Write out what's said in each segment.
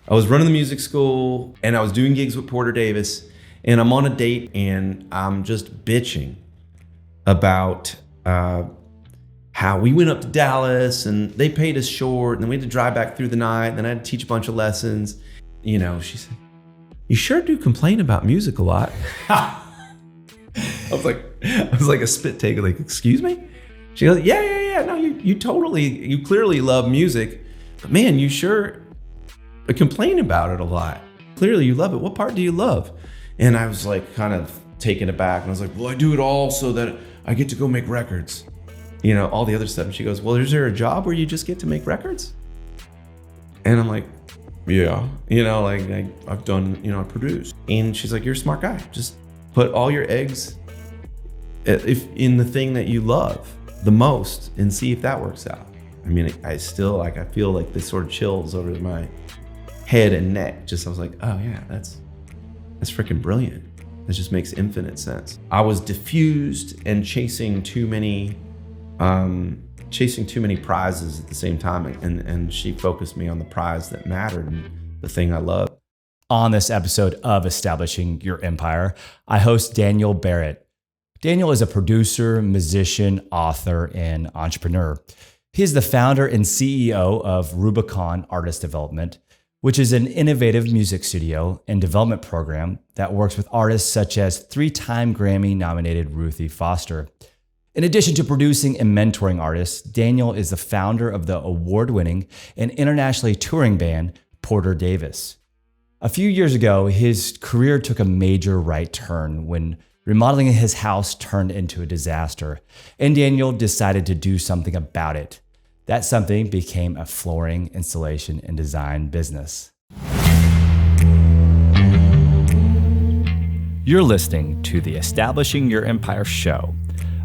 I was running the music school and I was doing gigs with Porterdavis, and I'm on a date and I'm just bitching about how we went up to Dallas and they paid us short and then we had to drive back through the night and then I had to teach a bunch of lessons. You know, she said, "You sure do complain about music a lot." I was like a spit take, like, "Excuse me?" She goes, yeah. No, you clearly love music, but man, you sure complain about it a lot. Clearly you love it. What part do you love? And I was like kind of taken aback and I was like, "Well, I do it all so that I get to go make records." You know, all the other stuff. And she goes, "Well, is there a job where you just get to make records?" And I'm like, "Yeah, you know, like I've done, you know, I produce." And she's like, "You're a smart guy. Just put all your eggs in the thing that you love the most and see if that works out." I mean, I still I feel like this sort of chills over my head and neck. Just I was like, "Oh yeah, that's freaking brilliant. That just makes infinite sense." I was diffused and chasing too many prizes at the same time, and she focused me on the prize that mattered and the thing I loved. On this episode of Establishing Your Empire, I host Daniel Barrett. Daniel is a producer, musician, author, and entrepreneur. He is the founder and CEO of Rubicon Artist Development, which is an innovative music studio and development program that works with artists such as 3-time Grammy-nominated Ruthie Foster. In addition to producing and mentoring artists, Daniel is the founder of the award-winning and internationally touring band Porterdavis. A few years ago, his career took a major right turn when remodeling his house turned into a disaster, and Daniel decided to do something about it. That something became a flooring installation and design business. You're listening to the Establishing Your Empire show,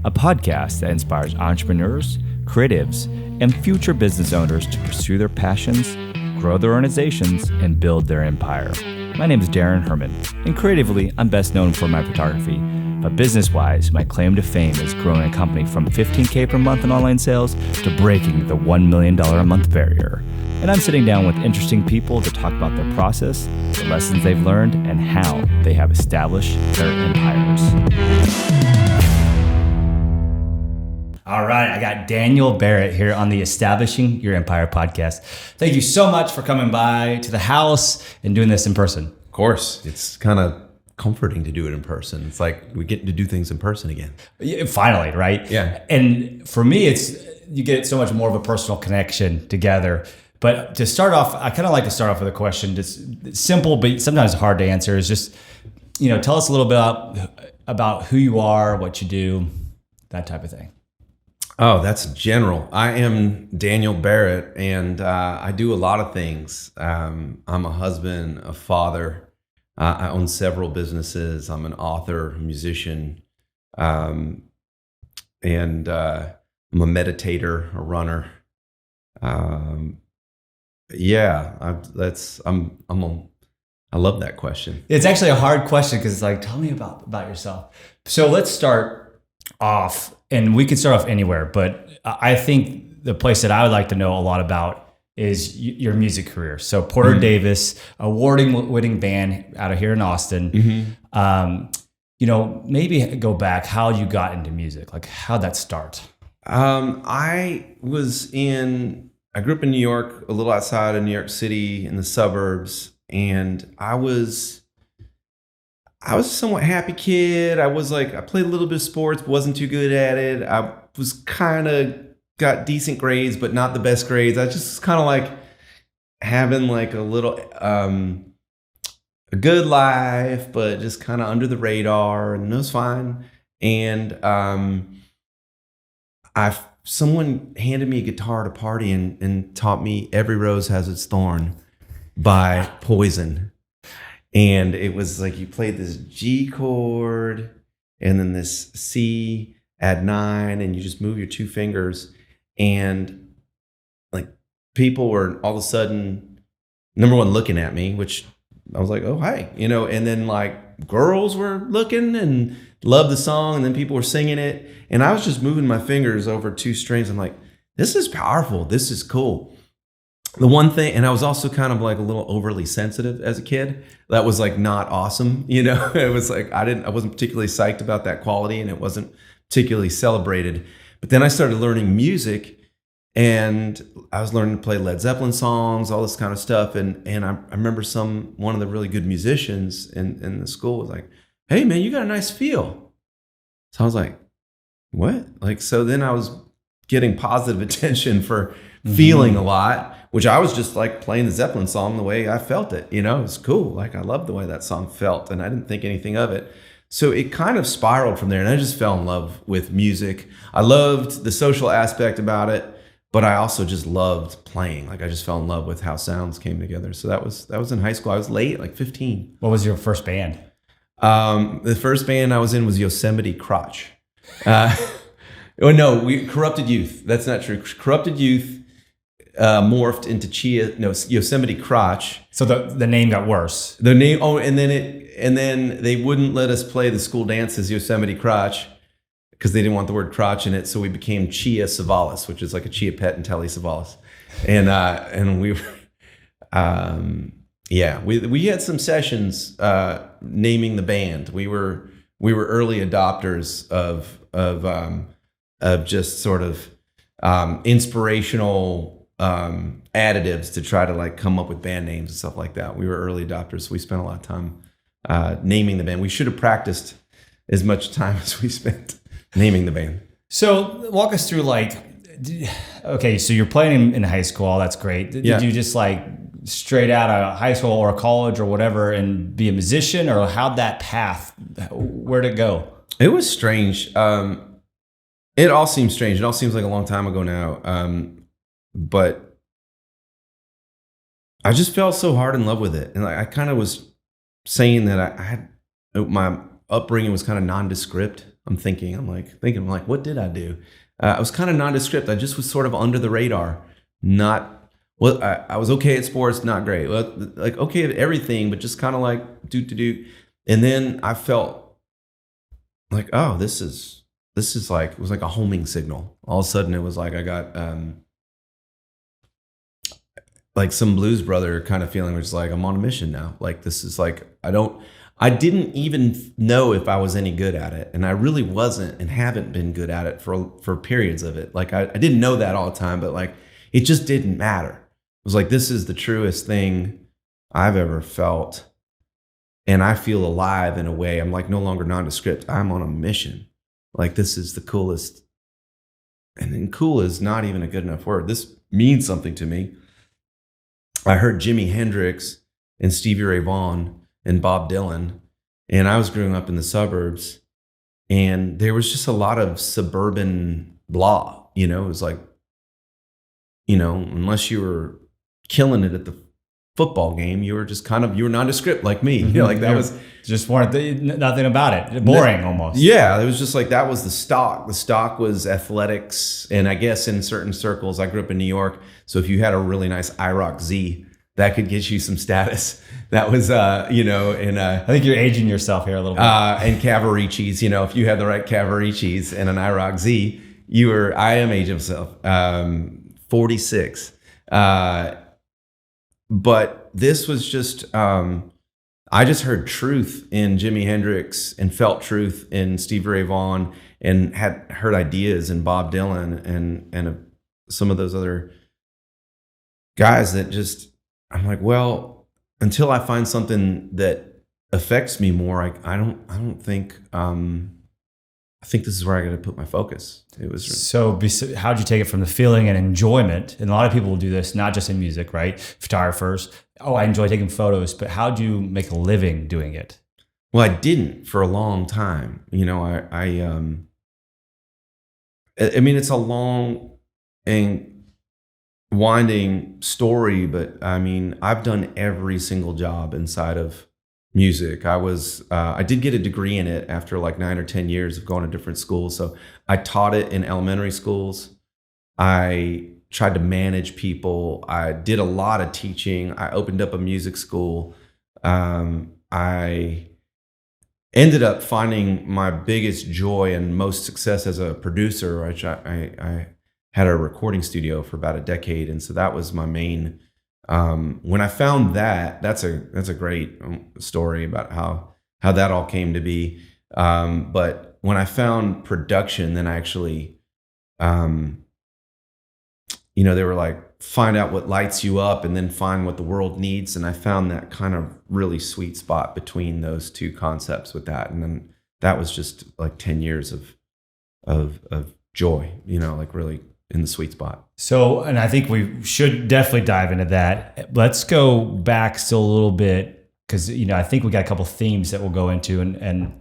a podcast that inspires entrepreneurs, creatives, and future business owners to pursue their passions, grow their organizations, and build their empire. My name is Daran Herrman, and creatively, I'm best known for my photography. But business-wise, my claim to fame is growing a company from $15K per month in online sales to breaking the $1 million a month barrier. And I'm sitting down with interesting people to talk about their process, the lessons they've learned, and how they have established their empires. All right, I got Daniel Barrett here on the Establishing Your Empire podcast. Thank you so much for coming by to the house and doing this in person. Of course, it's kind of comforting to do it in person. It's like we get to do things in person again. Finally, right? Yeah. And for me, you get so much more of a personal connection together. But to start off, I kind of like to start off with a question, just simple, but sometimes hard to answer, is just, tell us a little bit about who you are, what you do, that type of thing. Oh, that's general. I am Daniel Barrett, and I do a lot of things. I'm a husband, a father. I own several businesses. I'm an author, a musician, and I'm a meditator, a runner. I love that question. It's actually a hard question because it's like, tell me about yourself. So let's start off, and we can start off anywhere, but I think the place that I would like to know a lot about is your music career. So Porterdavis, award-winning band out of here in Austin. Mm-hmm. Maybe go back how you got into music. Like, how'd that start? I grew up in New York, a little outside of New York City in the suburbs, and I was a somewhat happy kid. I played a little bit of sports, but wasn't too good at it. I was kind of got decent grades, but not the best grades. I just kind of like having like a little, a good life, but just kind of under the radar, and it was fine. And someone handed me a guitar at a party and taught me "Every Rose Has Its Thorn" by Poison. And it was like you played this G chord and then this C add 9, and you just move your 2 fingers. And like people were all of a sudden, number one, looking at me, which I was like, oh, hi, and then like girls were looking and loved the song, and then people were singing it. And I was just moving my fingers over 2 strings. I'm like, this is powerful. This is cool. the one thing, and I was also kind of like a little overly sensitive as a kid. That was like not awesome, you know. It was like I wasn't particularly psyched about that quality, and it wasn't particularly celebrated. But then I started learning music, and I was learning to play Led Zeppelin songs, all this kind of stuff. And I remember one of the really good musicians in the school was like, "Hey man, you got a nice feel." So I was like, "What?" Like, so then I was getting positive attention for feeling a lot, which I was just like playing the Zeppelin song the way I felt it. You know, it was cool. Like, I loved the way that song felt, and I didn't think anything of it. So it kind of spiraled from there, and I just fell in love with music. I loved the social aspect about it, but I also just loved playing. Like, I just fell in love with how sounds came together. So that was in high school. I was late, like 15. What was your first band? The first band I was in was Yosemite Crotch. Corrupted Youth. That's not true. Corrupted Youth morphed into Yosemite Crotch. So the name got worse. The name. Oh, and then they wouldn't let us play the school dance as Yosemite Crotch because they didn't want the word crotch in it. So we became Chia Savalas, which is like a chia pet and Telly Savalas, and we were, we had some sessions naming the band. We were early adopters of just sort of inspirational additives to try to like come up with band names and stuff like that. We were early adopters. So we spent a lot of time naming the band. We should have practiced as much time as we spent naming the band. So walk us through okay, so you're playing in high school. That's great. Did you just like straight out of high school or college or whatever and be a musician, or how'd that path, where'd it go? It was strange. It all seems strange. It all seems like a long time ago now. But I just fell so hard in love with it. And I kind of was saying that I had, my upbringing was kind of nondescript. I'm thinking, what did I do? I was kind of nondescript. I just was sort of under the radar. I was okay at sports, not great. Well, like okay at everything, but just kind of like do. And then I felt like, oh, this is like, it was like a homing signal. All of a sudden it was like I got like some Blues Brother kind of feeling, which is like, I'm on a mission now. Like, this is like, I didn't even know if I was any good at it. And I really wasn't and haven't been good at it for periods of it. Like I didn't know that all the time, but like, it just didn't matter. It was like, this is the truest thing I've ever felt. And I feel alive in a way. I'm like no longer nondescript. I'm on a mission. Like, this is the coolest. And then cool is not even a good enough word. This means something to me. I heard Jimi Hendrix and Stevie Ray Vaughan and Bob Dylan, and I was growing up in the suburbs, and there was just a lot of suburban blah. You know, it was like, you know, unless you were killing it at the football game, you were just you were nondescript like me. You know, like that was just nothing about it. Boring almost. Yeah, it was just like, that was the stock. The stock was athletics. And I guess in certain circles, I grew up in New York, so if you had a really nice IROC Z, that could get you some status. That was, you know, and I think you're aging yourself here a little bit. And Cavariccis, you know, if you had the right Cavariccis and an IROC Z, I am aging myself, 46. But this was just, I just heard truth in Jimi Hendrix and felt truth in Stevie Ray Vaughan, and had heard ideas in Bob Dylan and some of those other guys that just, I'm like, well, until I find something that affects me more, I don't think, I think this is where I got to put my focus. It was so. How'd you take it from the feeling and enjoyment? And a lot of people will do this, not just in music, right? Photographers. Oh, I enjoy taking photos, but how'd you make a living doing it? Well, I didn't for a long time. You know, I mean, it's a long and winding story, but I mean, I've done every single job inside of music. I did get a degree in it after like 9 or 10 years of going to different schools. So I taught it in elementary schools. I tried to manage people. I did a lot of teaching. I opened up a music school. I ended up finding my biggest joy and most success as a producer, which I had a recording studio for about a decade. And so that was my main, when I found that's a great story about how that all came to be. But when I found production, then I actually, they were like, find out what lights you up and then find what the world needs. And I found that kind of really sweet spot between those two concepts with that. And then that was just like 10 years of joy, like really in the sweet spot. So, and I think we should definitely dive into that. Let's go back still a little bit, because, I think we got a couple themes that we'll go into, and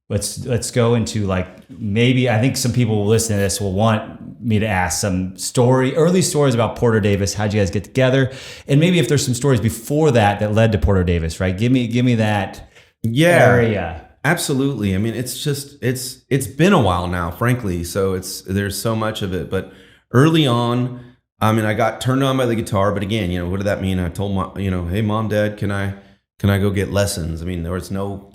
let's go into, like, maybe I think some people will listen to this will want me to ask some early stories about Porterdavis. How'd you guys get together? And maybe if there's some stories before that led to Porterdavis, right? Give me that area. Absolutely. I mean, it's been a while now, frankly. So there's so much of it, but early on, I mean, I got turned on by the guitar, but again, what did that mean? I told mom, hey mom, dad, can I go get lessons? I mean, there was no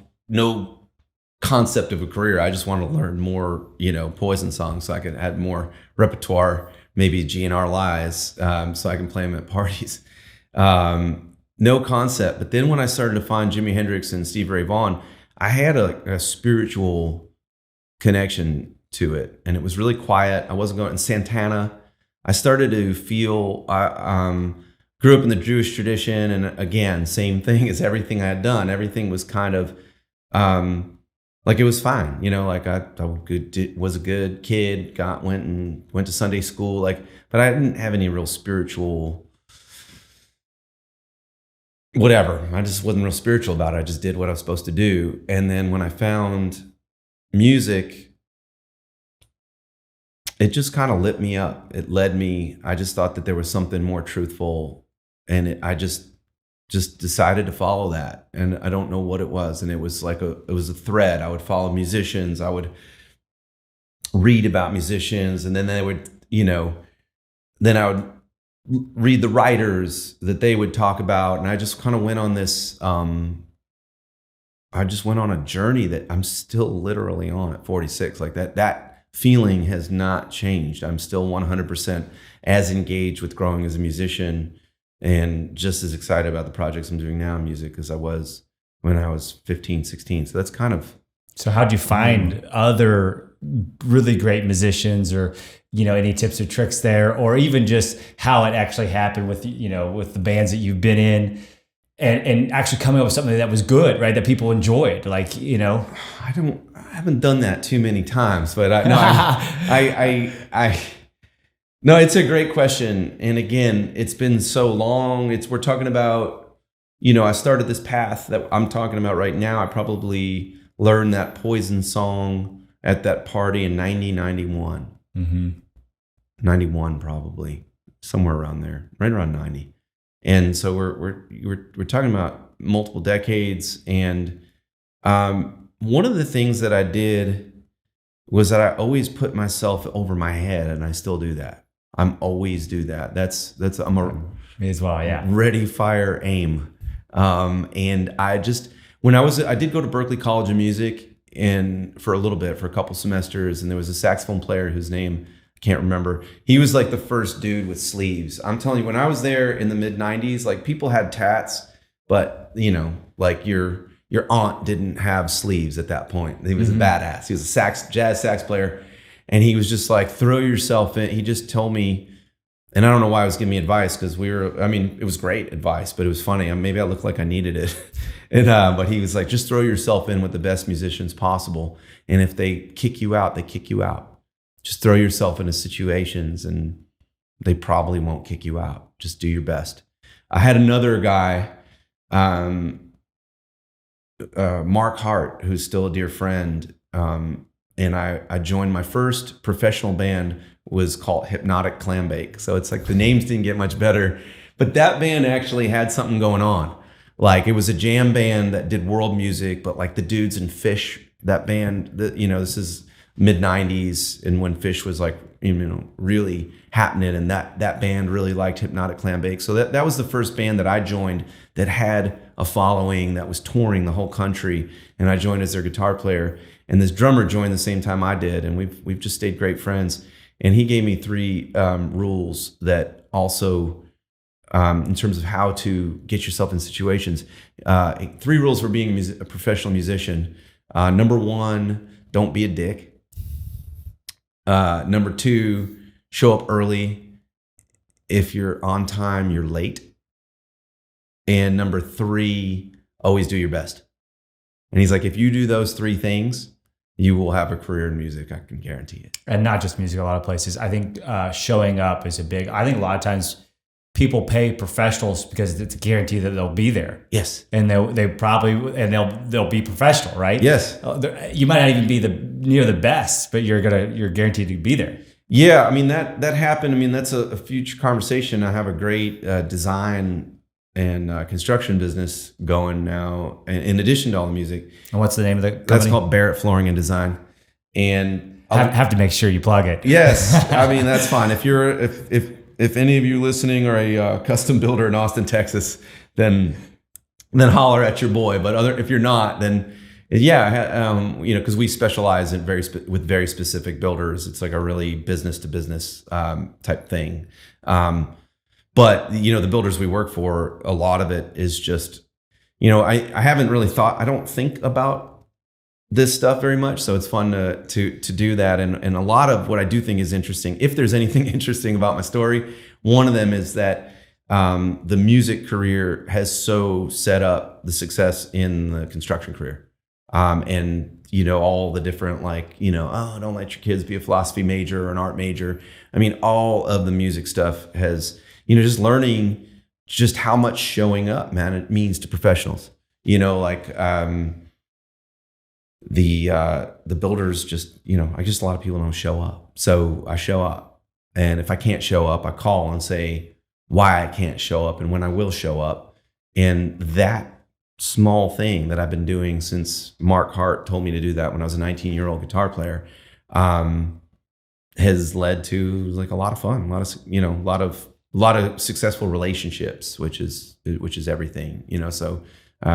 concept of a career. I just wanted to learn more, Poison songs so I could add more repertoire, maybe GNR lies, so I can play them at parties. No concept. But then when I started to find Jimi Hendrix and Stevie Ray Vaughan, I had a spiritual connection to it, and it was really quiet. I wasn't going in Santana. I started to feel, I grew up in the Jewish tradition, and again, same thing as everything I had done. Everything was kind of like it was fine, like I was a good kid, went to Sunday school, but I didn't have any real spiritual whatever. I just wasn't real spiritual about it. I just did what I was supposed to do. And then when I found music, it just kind of lit me up. It led me. I just thought that there was something more truthful, and I just decided to follow that. And I don't know what it was. And it was it was a thread. I would follow musicians. I would read about musicians, and then they would, then I would read the writers that they would talk about. And I just kind of went on this, I just went on a journey that I'm still literally on at 46. Like that feeling has not changed. I'm still 100% as engaged with growing as a musician, and just as excited about the projects I'm doing now in music as I was when I was 15, 16. So that's kind of... So how'd you find other really great musicians, or, any tips or tricks there, or even just how it actually happened with, with the bands that you've been in, and actually coming up with something that was good, right? That people enjoyed, like, I haven't done that too many times, but no, it's a great question. And again, it's been so long. We're talking about, I started this path that I'm talking about right now. I probably learned that Poison song at that party in 91. Mm-hmm. 91, probably somewhere around there, right around 90. And so we're talking about multiple decades. And one of the things that I did was that I always put myself over my head, and I still do that. I'm always do that. I'm a me as well, yeah. Ready, fire, aim. And I did go to Berklee College of Music for a little bit, for a couple semesters, and there was a saxophone player whose name I can't remember. He was like the first dude with sleeves. I'm telling you, when I was there in the mid 90s, like people had tats, but like your aunt didn't have sleeves at that point. He was a badass. He was a jazz sax player. And he was just like, throw yourself in. He just told me, and I don't know why he was giving me advice, because it was great advice, but it was funny. Maybe I looked like I needed it. And but he was like, just throw yourself in with the best musicians possible. And if they kick you out, they kick you out. Just throw yourself into situations and they probably won't kick you out. Just do your best. I had another guy, Mark Hart, who's still a dear friend, and I joined my first professional band, was called Hypnotic Clambake. So it's like the names didn't get much better, but that band actually had something going on. Like it was a jam band that did world music, but like the dudes in Fish, that band, this is mid 90s, and when Fish was like, really happening, and that band really liked Hypnotic Clambake. So that was the first band that I joined that had a following, that was touring the whole country, and I joined as their guitar player. And this drummer joined the same time I did, and we've just stayed great friends. And he gave me 3 rules that also, in terms of how to get yourself in situations, 3 rules for being a professional musician. Number 1, don't be a dick. Number 2, show up early. If you're on time, you're late. And number 3, always do your best. And he's like, if you do those 3 things, you will have a career in music. I can guarantee it. And not just music, a lot of places. I think showing up is I think a lot of times people pay professionals because it's a guarantee that they'll be there. Yes. And they'll be professional, right? Yes. You might not even be near the best, but you're guaranteed to be there. Yeah, I mean that happened. I mean, that's a future conversation. I have a great design and construction business going now, in addition to all the music. And what's the name of the company? That's called Barrett Flooring and Design. And have to make sure you plug it. Yes, I mean that's fine. If any of you listening are a custom builder in Austin, Texas, then holler at your boy. But if you're not, then yeah, because we specialize in with very specific builders. It's like a really business to business type thing. But the builders we work for, a lot of it is just, I haven't really I don't think about this stuff very much. So it's fun to do that. And a lot of what I do think is interesting, if there's anything interesting about my story, one of them is that the music career has so set up the success in the construction career. And all the different don't let your kids be a philosophy major or an art major. I mean, all of the music stuff has, just learning just how much showing up, man, it means to professionals. The builders just, a lot of people don't show up. So I show up. And if I can't show up, I call and say why I can't show up and when I will show up. And that small thing that I've been doing since Mark Hart told me to do that when I was a 19-year-old guitar player, has led to like a lot of fun, a lot of successful relationships, which is everything, so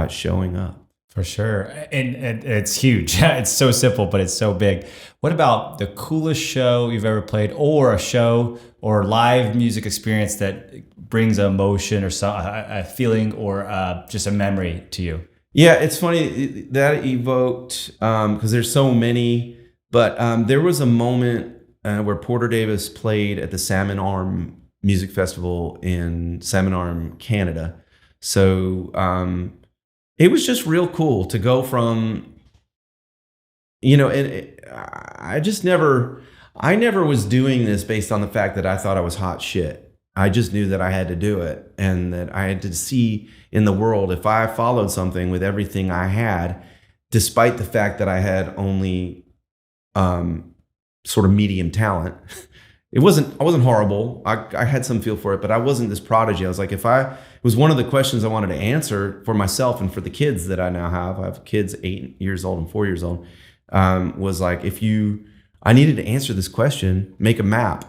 showing up. For sure. And it's huge. It's so simple, but it's so big. What about the coolest show you've ever played, or a show or live music experience that brings an emotion or a feeling or just a memory to you? Yeah, it's funny that evoked, because there's so many, but there was a moment where Porterdavis played at the Salmon Arm Music Festival in Salmon Arm, Canada. So it was just real cool to go from, I never was doing this based on the fact that I thought I was hot shit. I just knew that I had to do it, and that I had to see in the world, if I followed something with everything I had, despite the fact that I had only sort of medium talent. I wasn't horrible. I had some feel for it, but I wasn't this prodigy. I was like, it was one of the questions I wanted to answer for myself and for the kids that I now have. I have kids 8 years old and 4 years old. Was like, I needed to answer this question, make a map.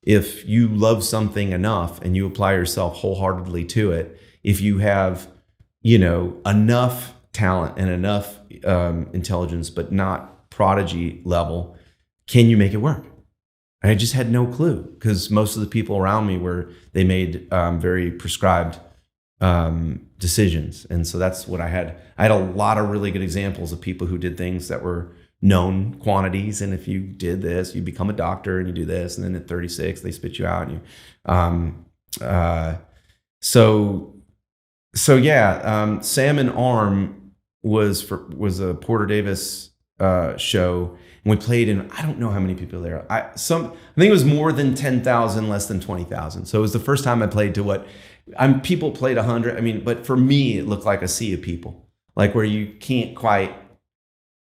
If you love something enough and you apply yourself wholeheartedly to it, if you have, enough talent and enough intelligence, but not prodigy level, can you make it work? I just had no clue, because most of the people around me they made very prescribed decisions. And so that's what I had. I had a lot of really good examples of people who did things that were known quantities. And if you did this, you become a doctor and you do this. And then at 36, they spit you out. And Salmon Arm was a Porterdavis show. And we played in, I don't know how many people there. I think it was more than 10,000, less than 20,000. So it was the first time I played to people played 100. But for me, it looked like a sea of people, like where you can't quite,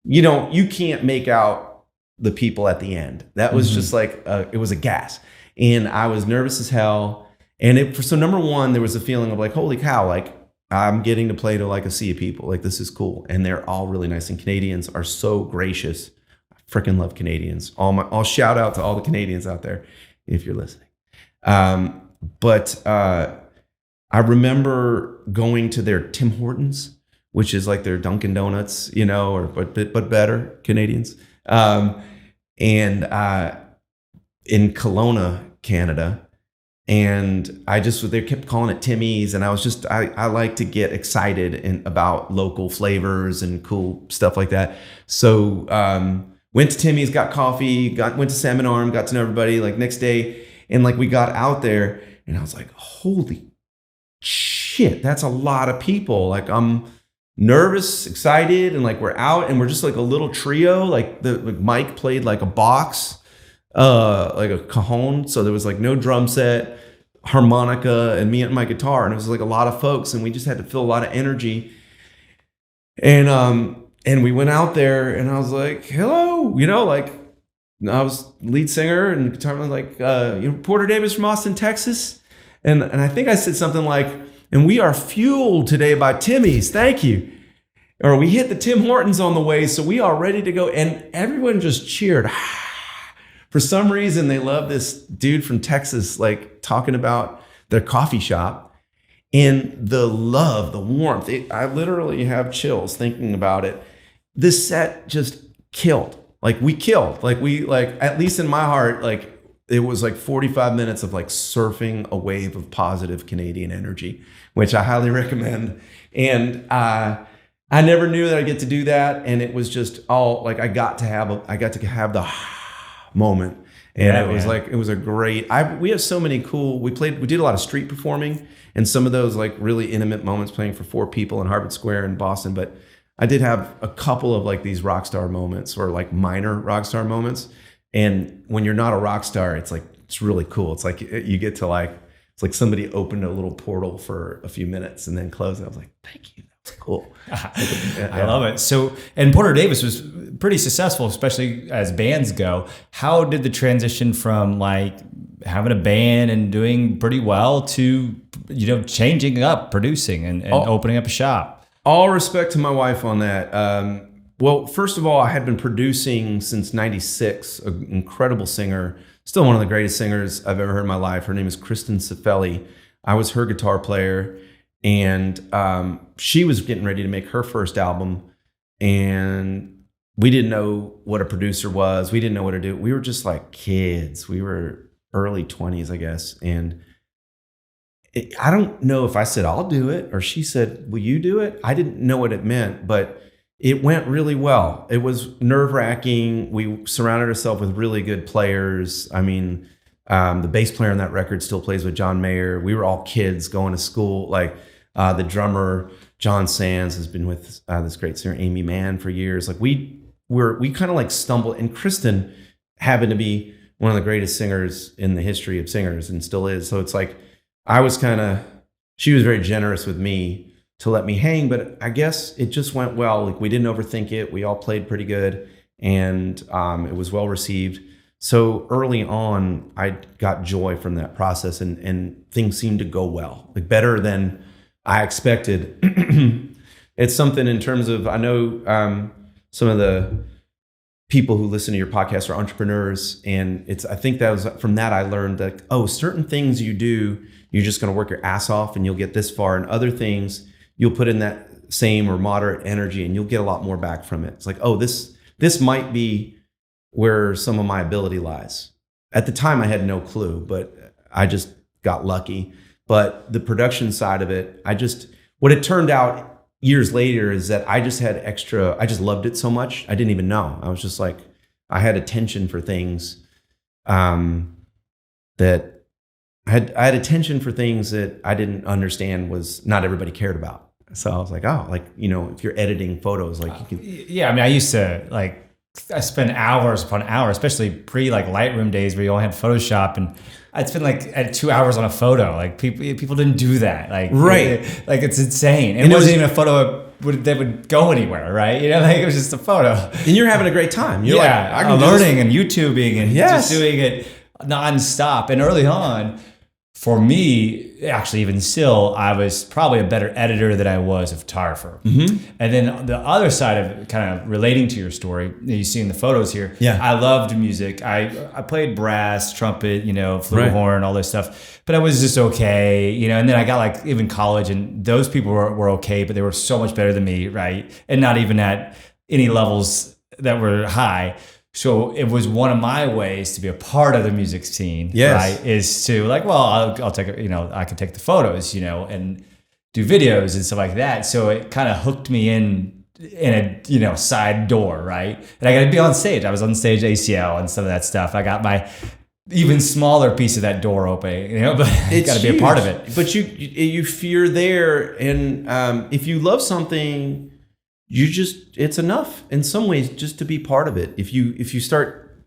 you can't make out the people at the end. That was just like, it was a gas. And I was nervous as hell. And so number one, there was a feeling of like, holy cow, like I'm getting to play to like a sea of people. Like this is cool. And they're all really nice. And Canadians are so gracious. Freaking love Canadians. I'll shout out to all the Canadians out there if you're listening. But I remember going to their Tim Hortons, which is like their Dunkin' Donuts, but better Canadians. And in Kelowna, Canada. And they kept calling it Timmy's. And I like to get excited about local flavors and cool stuff like that. So, went to Timmy's, got coffee, went to Salmon Arm, got to know everybody like next day. And like we got out there and I was like, holy shit, that's a lot of people. Like I'm nervous, excited, and like we're out and we're just like a little trio. Like Mike played like a box, like a cajon. So there was like no drum set, harmonica, and me and my guitar. And it was like a lot of folks and we just had to feel a lot of energy. And we went out there and I was like, hello, like I was lead singer and guitar was like, Porterdavis from Austin, Texas. And I think I said something like, and we are fueled today by Timmy's. Thank you. Or we hit the Tim Hortons on the way. So we are ready to go. And everyone just cheered. For some reason, they love this dude from Texas, like talking about their coffee shop and the love, the warmth. I literally have chills thinking about it. This set just killed. Like we killed. Like at least in my heart, like it was like 45 minutes of like surfing a wave of positive Canadian energy, which I highly recommend. And I never knew that I'd get to do that. And it was just all like I got to have the moment. And it was a great, we have so many cool, we did a lot of street performing and some of those like really intimate moments playing for 4 people in Harvard Square in Boston. But I did have a couple of like these rock star moments or like minor rock star moments. And when you're not a rock star, it's really cool. It's like you get to it's like somebody opened a little portal for a few minutes and then closed it. I was like, thank you. That's cool. I love it. So, and Porterdavis was pretty successful, especially as bands go. How did the transition from like having a band and doing pretty well to, changing up, producing and opening up a shop? All respect to my wife on that. Well, first of all, I had been producing since 96, an incredible singer, still one of the greatest singers I've ever heard in my life. Her name is Kristen Cifelli. I was her guitar player, and she was getting ready to make her first album, and we didn't know what a producer was. We didn't know what to do. We were just like kids. We were early 20s, I guess, and I don't know if I said, I'll do it, or she said, will you do it? I didn't know what it meant, but it went really well. It was nerve-wracking. We surrounded ourselves with really good players. I mean, the bass player on that record still plays with John Mayer. We were all kids going to school. Like the drummer, John Sands, has been with this great singer, Amy Mann, for years. Like we kind of like stumbled, and Kristen happened to be one of the greatest singers in the history of singers and still is. So it's like, she was very generous with me to let me hang, but I guess it just went well. Like we didn't overthink it. We all played pretty good, and it was well received. So early on, I got joy from that process, and things seemed to go well, like better than I expected. It's something in terms of, I know some of the people who listen to your podcast are entrepreneurs, and I think that was from that I learned that, certain things you do, you're just going to work your ass off and you'll get this far, and other things you'll put in that same or moderate energy and you'll get a lot more back from it. It's like, this might be where some of my ability lies. At the time I had no clue, but I just got lucky. But the production side of it, what it turned out years later is that I just loved it so much. I didn't even know. I was just like, I had attention for things that I had attention for things that I didn't understand was not everybody cared about. So I was like, if you're editing photos, like you can. Yeah, I mean, I used to I spend hours upon hours, especially pre Lightroom days where you only had Photoshop, and I'd spend at 2 hours on a photo. Like people didn't do that. Right. It's insane. And it wasn't even a photo that would go anywhere, right? It was just a photo. And you're having a great time. You're I'm learning and YouTubing and just doing it nonstop. And early on, for me, actually, even still, I was probably a better editor than I was a photographer. Mm-hmm. And then the other side of it, kind of relating to your story, you see in the photos here, I loved music. I played brass, trumpet, flugelhorn, all this stuff. But I was just okay, and then I got even college, and those people were okay, but they were so much better than me, right? And not even at any levels that were high. So it was one of my ways to be a part of the music scene, Yes. right? Is to like, well, I'll take, I can take the photos, and do videos and stuff like that. So it kind of hooked me in a, side door, right? And I got to be on stage. I was on stage ACL and some of that stuff. I got my even smaller piece of that door open, but you got to be a part of it. But you fear there, and if you love something, it's enough in some ways just to be part of it. If you start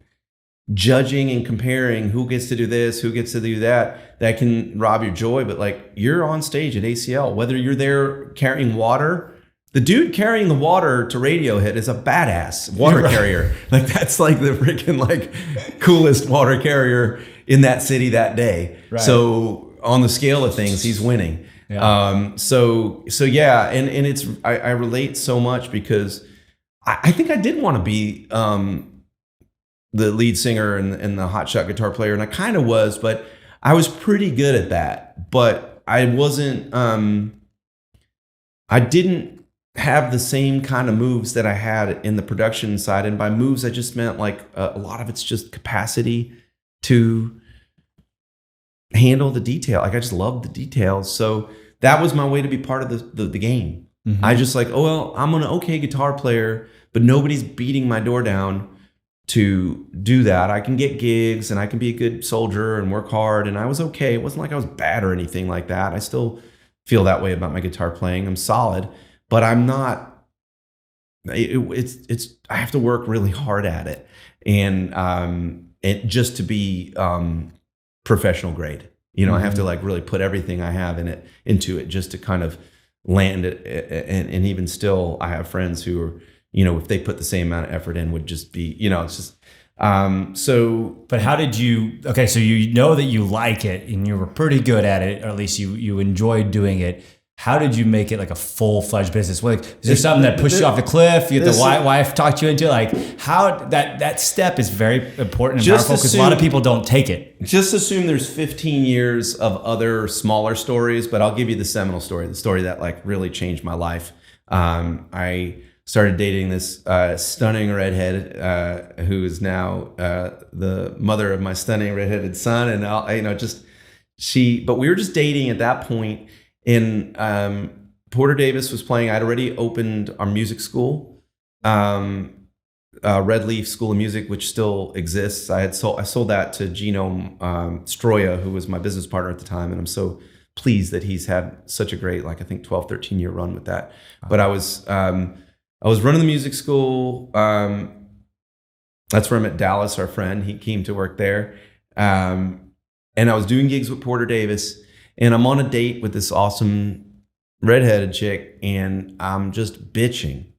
judging and comparing who gets to do this, who gets to do that, that can rob your joy. But like, you're on stage at ACL, whether you're there carrying water. The dude carrying the water to Radiohead is a badass water carrier. Like, that's like the freaking like coolest water carrier in that city that day. Right. So on the scale of things, he's winning. Yeah. So yeah, and it's I relate so much because I think I did want to be the lead singer and the hotshot guitar player, and I kind of was, but I was pretty good at that. But I wasn't. I didn't have the same kind of moves that I had in the production side. And by moves, I just meant like a lot of it's just capacity to handle the detail. Like, I just love the details. So that was my way to be part of the game. Mm-hmm. I just like, oh, well, I'm an okay guitar player, but nobody's beating my door down to do that. I can get gigs and I can be a good soldier and work hard. And I was okay. It wasn't like I was bad or anything like that. I still feel that way about my guitar playing. I'm solid. But I'm not. It's. I have to work really hard at it, and just to be professional grade. I have to like really put everything I have into it just to kind of land it. And even still, I have friends who are, if they put the same amount of effort in, would just be, it's just. But how did you? Okay, so that you like it and you were pretty good at it, or at least you enjoyed doing it. How did you make it like a full-fledged business? Like, is there something that pushed you off the cliff? You get the wife talked you into, like, how that step is very important and powerful because a lot of people don't take it. Just assume there's 15 years of other smaller stories, but I'll give you the seminal story, the story that like really changed my life. I started dating this stunning redhead who is now the mother of my stunning redheaded son, and but we were just dating at that point. And Porterdavis was playing. I'd already opened our music school, Red Leaf School of Music, which still exists. I sold that to Gino Stroya, who was my business partner at the time, and I'm so pleased that he's had such a great, like, I think 12, 13 year run with that. But I was running the music school. That's where I met Dallas, our friend. He came to work there, and I was doing gigs with Porterdavis. And I'm on a date with this awesome redheaded chick, and I'm just bitching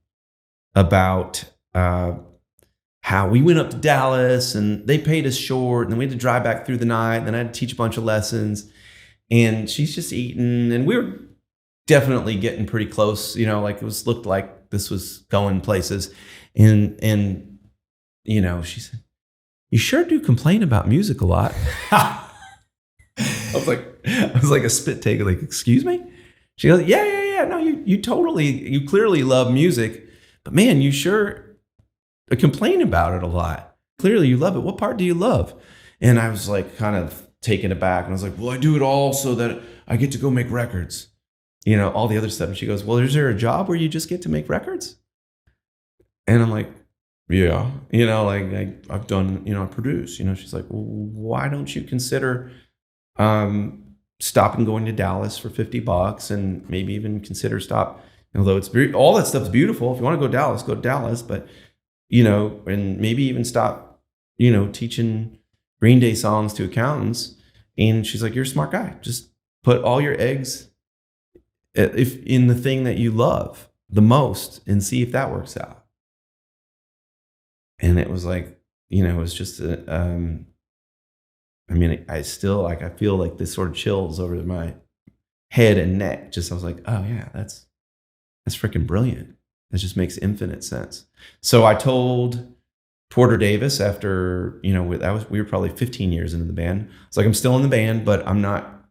about how we went up to Dallas and they paid us short, and then we had to drive back through the night, and then I had to teach a bunch of lessons, and she's just eating, and we were definitely getting pretty close, like looked like this was going places, and she said, "You sure do complain about music a lot." I was like a spit take, like, "Excuse me?" She goes, yeah. No, you clearly love music, but man, you sure complain about it a lot. Clearly you love it. What part do you love? And I was like kind of taken aback, and I was like, "Well, I do it all so that I get to go make records, all the other stuff." And she goes, "Well, is there a job where you just get to make records?" And I'm like, "Yeah, like I've done, I produce." She's like, "Well, why don't you consider stopping going to Dallas for $50 and maybe even consider although all that stuff's beautiful. If you want to go to Dallas, but, and maybe even stop, teaching Green Day songs to accountants." And she's like, "You're a smart guy. Just put all your eggs in the thing that you love the most and see if that works out." And it was like, it was just I still I feel like this sort of chills over my head and neck. I was like, "Oh yeah, that's freaking brilliant. That just makes infinite sense." So I told Porterdavis after, we were probably 15 years into the band. It's like, "I'm still in the band, but I'm not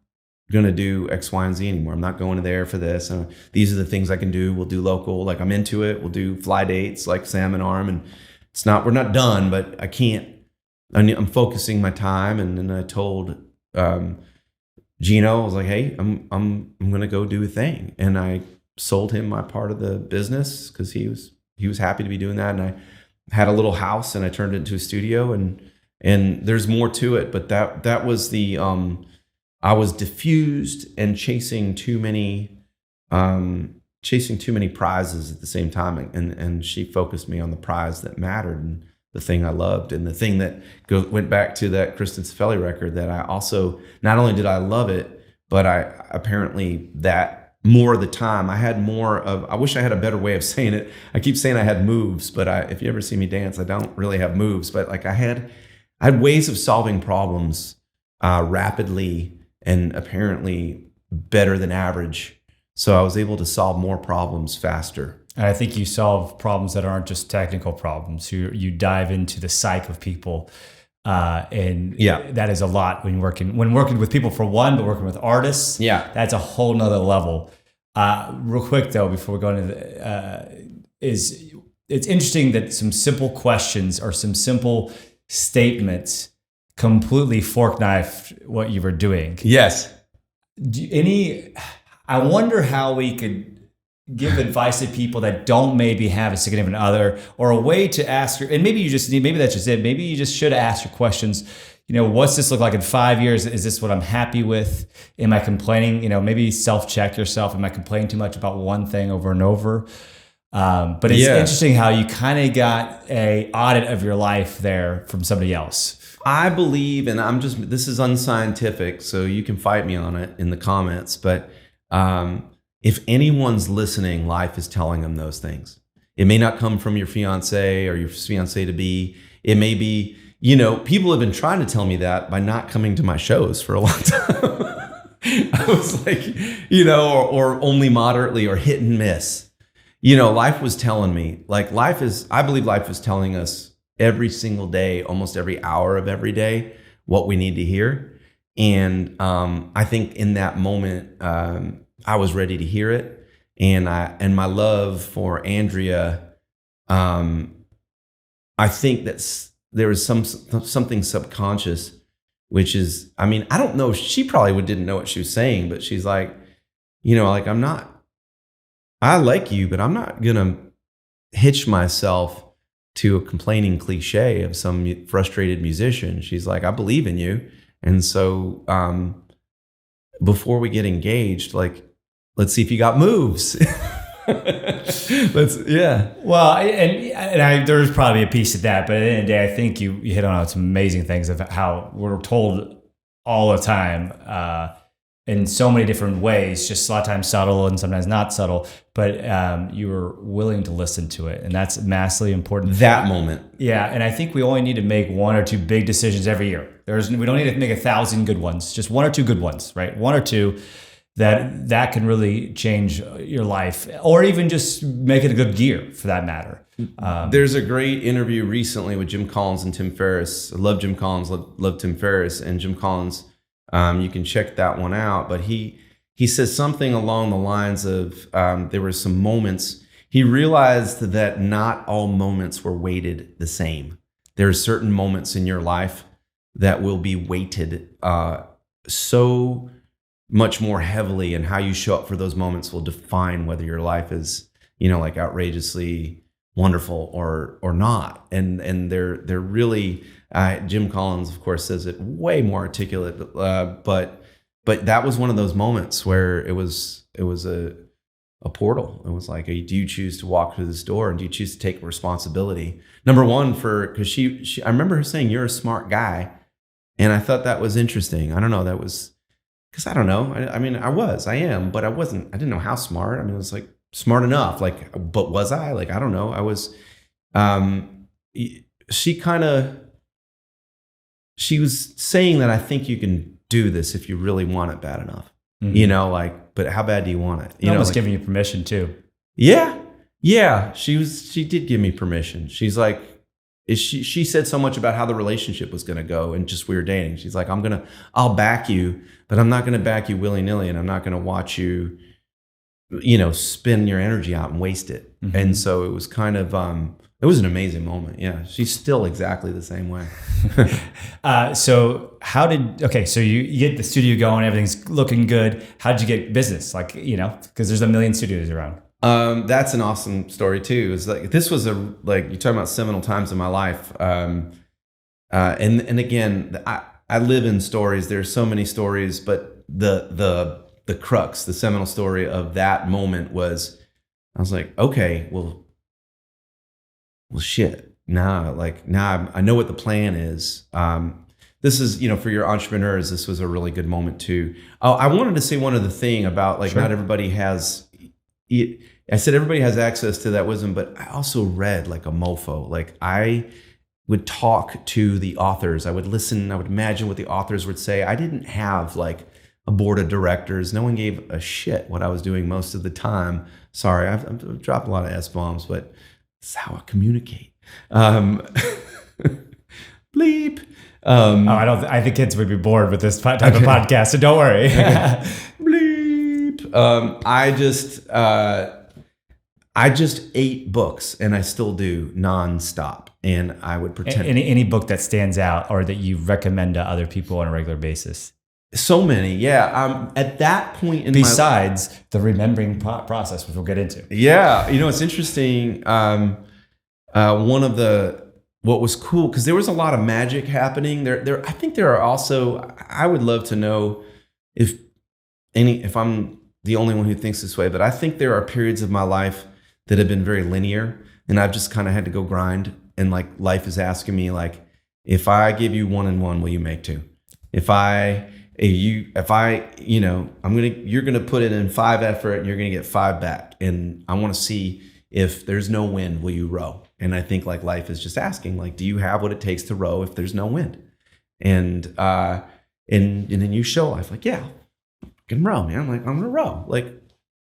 going to do X, Y, and Z anymore. I'm not going there for this. These are the things I can do. We'll do local. Like, I'm into it. We'll do fly dates like Sam and Arm and we're not done, but I can't. I'm focusing my time, and then I told Gino, I was like, hey, I'm gonna go do a thing, and I sold him my part of the business because he was happy to be doing that, and I had a little house and I turned it into a studio, and there's more to it, but that was the I was diffused and chasing too many prizes at the same time, and she focused me on the prize that mattered and the thing I loved, and the thing that went back to that Kristen Steffelli record that I also, not only did I love it, but I apparently that more of the time I had more of, I wish I had a better way of saying it. I keep saying I had moves, but if you ever see me dance, I don't really have moves, but like I had ways of solving problems rapidly and apparently better than average. So I was able to solve more problems faster. And I think you solve problems that aren't just technical problems. You dive into the psyche of people, and that is a lot when working with people for one, but working with artists. Yeah, that's a whole nother level. Real quick though, before we go into it's interesting that some simple questions or some simple statements completely fork knifed what you were doing. Yes. I wonder how we could give advice to people that don't maybe have a significant other, or a way to ask and maybe that's just it. Maybe you just should ask your questions. What's this look like in 5 years? Is this what I'm happy with? Am I complaining? Maybe self-check yourself. Am I complaining too much about one thing over and over? But it's interesting how you kind of got a audit of your life there from somebody else. I believe, and this is unscientific, so you can fight me on it in the comments, but if anyone's listening, life is telling them those things. It may not come from your fiance or your fiance to be. It may be, people have been trying to tell me that by not coming to my shows for a long time. I was like, or only moderately or hit and miss. Life was telling me, I believe life is telling us every single day, almost every hour of every day, what we need to hear. And I think in that moment, I was ready to hear it, and my love for Andrea, I think that there was something subconscious, which is, I don't know, she probably didn't know what she was saying, but she's like, I like you, but I'm not gonna hitch myself to a complaining cliche of some frustrated musician. She's like, I believe in you, and so before we get engaged, let's see if you got moves. Well, and there's probably a piece of that, but at the end of the day, I think you hit on some amazing things of how we're told all the time in so many different ways, just a lot of times subtle and sometimes not subtle, but you were willing to listen to it, and that's massively important. That moment. Yeah, and I think we only need to make one or two big decisions every year. We don't need to make 1,000 good ones, just one or two good ones, right? One or two that can really change your life, or even just make it a good year for that matter. There's a great interview recently with Jim Collins and Tim Ferriss. I love Jim Collins, love Tim Ferriss, and Jim Collins, you can check that one out. But he says something along the lines of there were some moments. He realized that not all moments were weighted the same. There are certain moments in your life that will be weighted so much more heavily, and how you show up for those moments will define whether your life is, outrageously wonderful or not. And they're really, Jim Collins, of course, says it way more articulate, but that was one of those moments where it was a portal. It was like, do you choose to walk through this door, and do you choose to take responsibility? Number one, because she I remember her saying, you're a smart guy. And I thought that was interesting. I don't know, that was, because I don't know. I am, but I didn't know how smart. It was like smart enough, but was I? I don't know. I was, she was saying that I think you can do this if you really want it bad enough, but how bad do you want it? Almost giving you permission too. Yeah. Yeah. She did give me permission. She's like, she said so much about how the relationship was going to go, and just we were dating. She's like, I'll back you, but I'm not going to back you willy-nilly, and I'm not going to watch you, spin your energy out and waste it. Mm-hmm. And so it was kind of, It was an amazing moment. Yeah. She's still exactly the same way. So you get the studio going, everything's looking good. How did you get business? Like, because there's a million studios around. That's an awesome story too. It's like, this was you're talking about seminal times in my life. And again, I live in stories. There's so many stories, but the crux, the seminal story of that moment was, I was like, okay, well, shit. Now I know what the plan is. This is, for your entrepreneurs, this was a really good moment too. Oh, I wanted to say one other thing about sure. Not everybody has it. I said everybody has access to that wisdom, but I also read like a mofo. Like I would talk to the authors. I would listen. I would imagine what the authors would say. I didn't have like a board of directors. No one gave a shit what I was doing most of the time. Sorry, I've dropped a lot of S-bombs, but this is how I communicate. Bleep. I think kids would be bored with this type of podcast, so don't worry. Bleep. I just ate books, and I still do nonstop. And I would pretend any book that stands out or that you recommend to other people on a regular basis. So many, yeah. At that point in besides the remembering process, which we'll get into. Yeah, it's interesting. What was cool, because there was a lot of magic happening there. I think there are also. I would love to know if I'm the only one who thinks this way, but I think there are periods of my life that have been very linear, and I've just kind of had to go grind. And like life is asking me, like, if I give you 1 and 1, will you make 2? You're gonna put it in 5 effort, and you're gonna get 5 back. And I want to see if there's no wind, will you row? And I think like life is just asking, like, do you have what it takes to row if there's no wind? And then you show life, like, yeah, I can row, man. I'm like, I'm gonna row, like,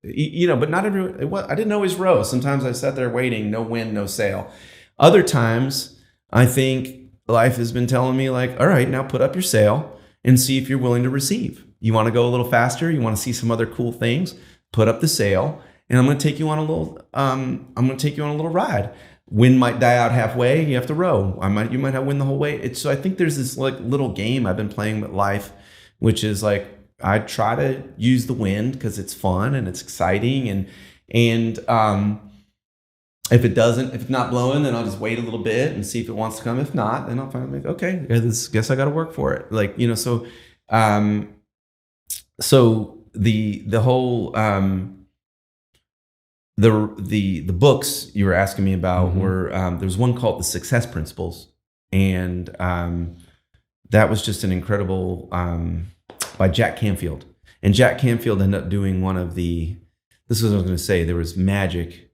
but not everyone. I didn't always row. Sometimes I sat there waiting, no wind, no sail. Other times, I think life has been telling me, like, all right, now put up your sail and see if you're willing to receive. You want to go a little faster? You want to see some other cool things? Put up the sail, and I'm going to take you on a little ride. Wind might die out halfway. You have to row. You might have wind the whole way. So I think there's this like little game I've been playing with life, which is like I try to use the wind because it's fun and it's exciting, and if it's not blowing, then I'll just wait a little bit and see if it wants to come. If not, then I'll finally like, okay, guess I got to work for it. Like, so the whole the books you were asking me about were there's one called The Success Principles, and that was just an incredible by Jack Canfield. And Jack Canfield ended up doing this is what I was going to say. There was magic.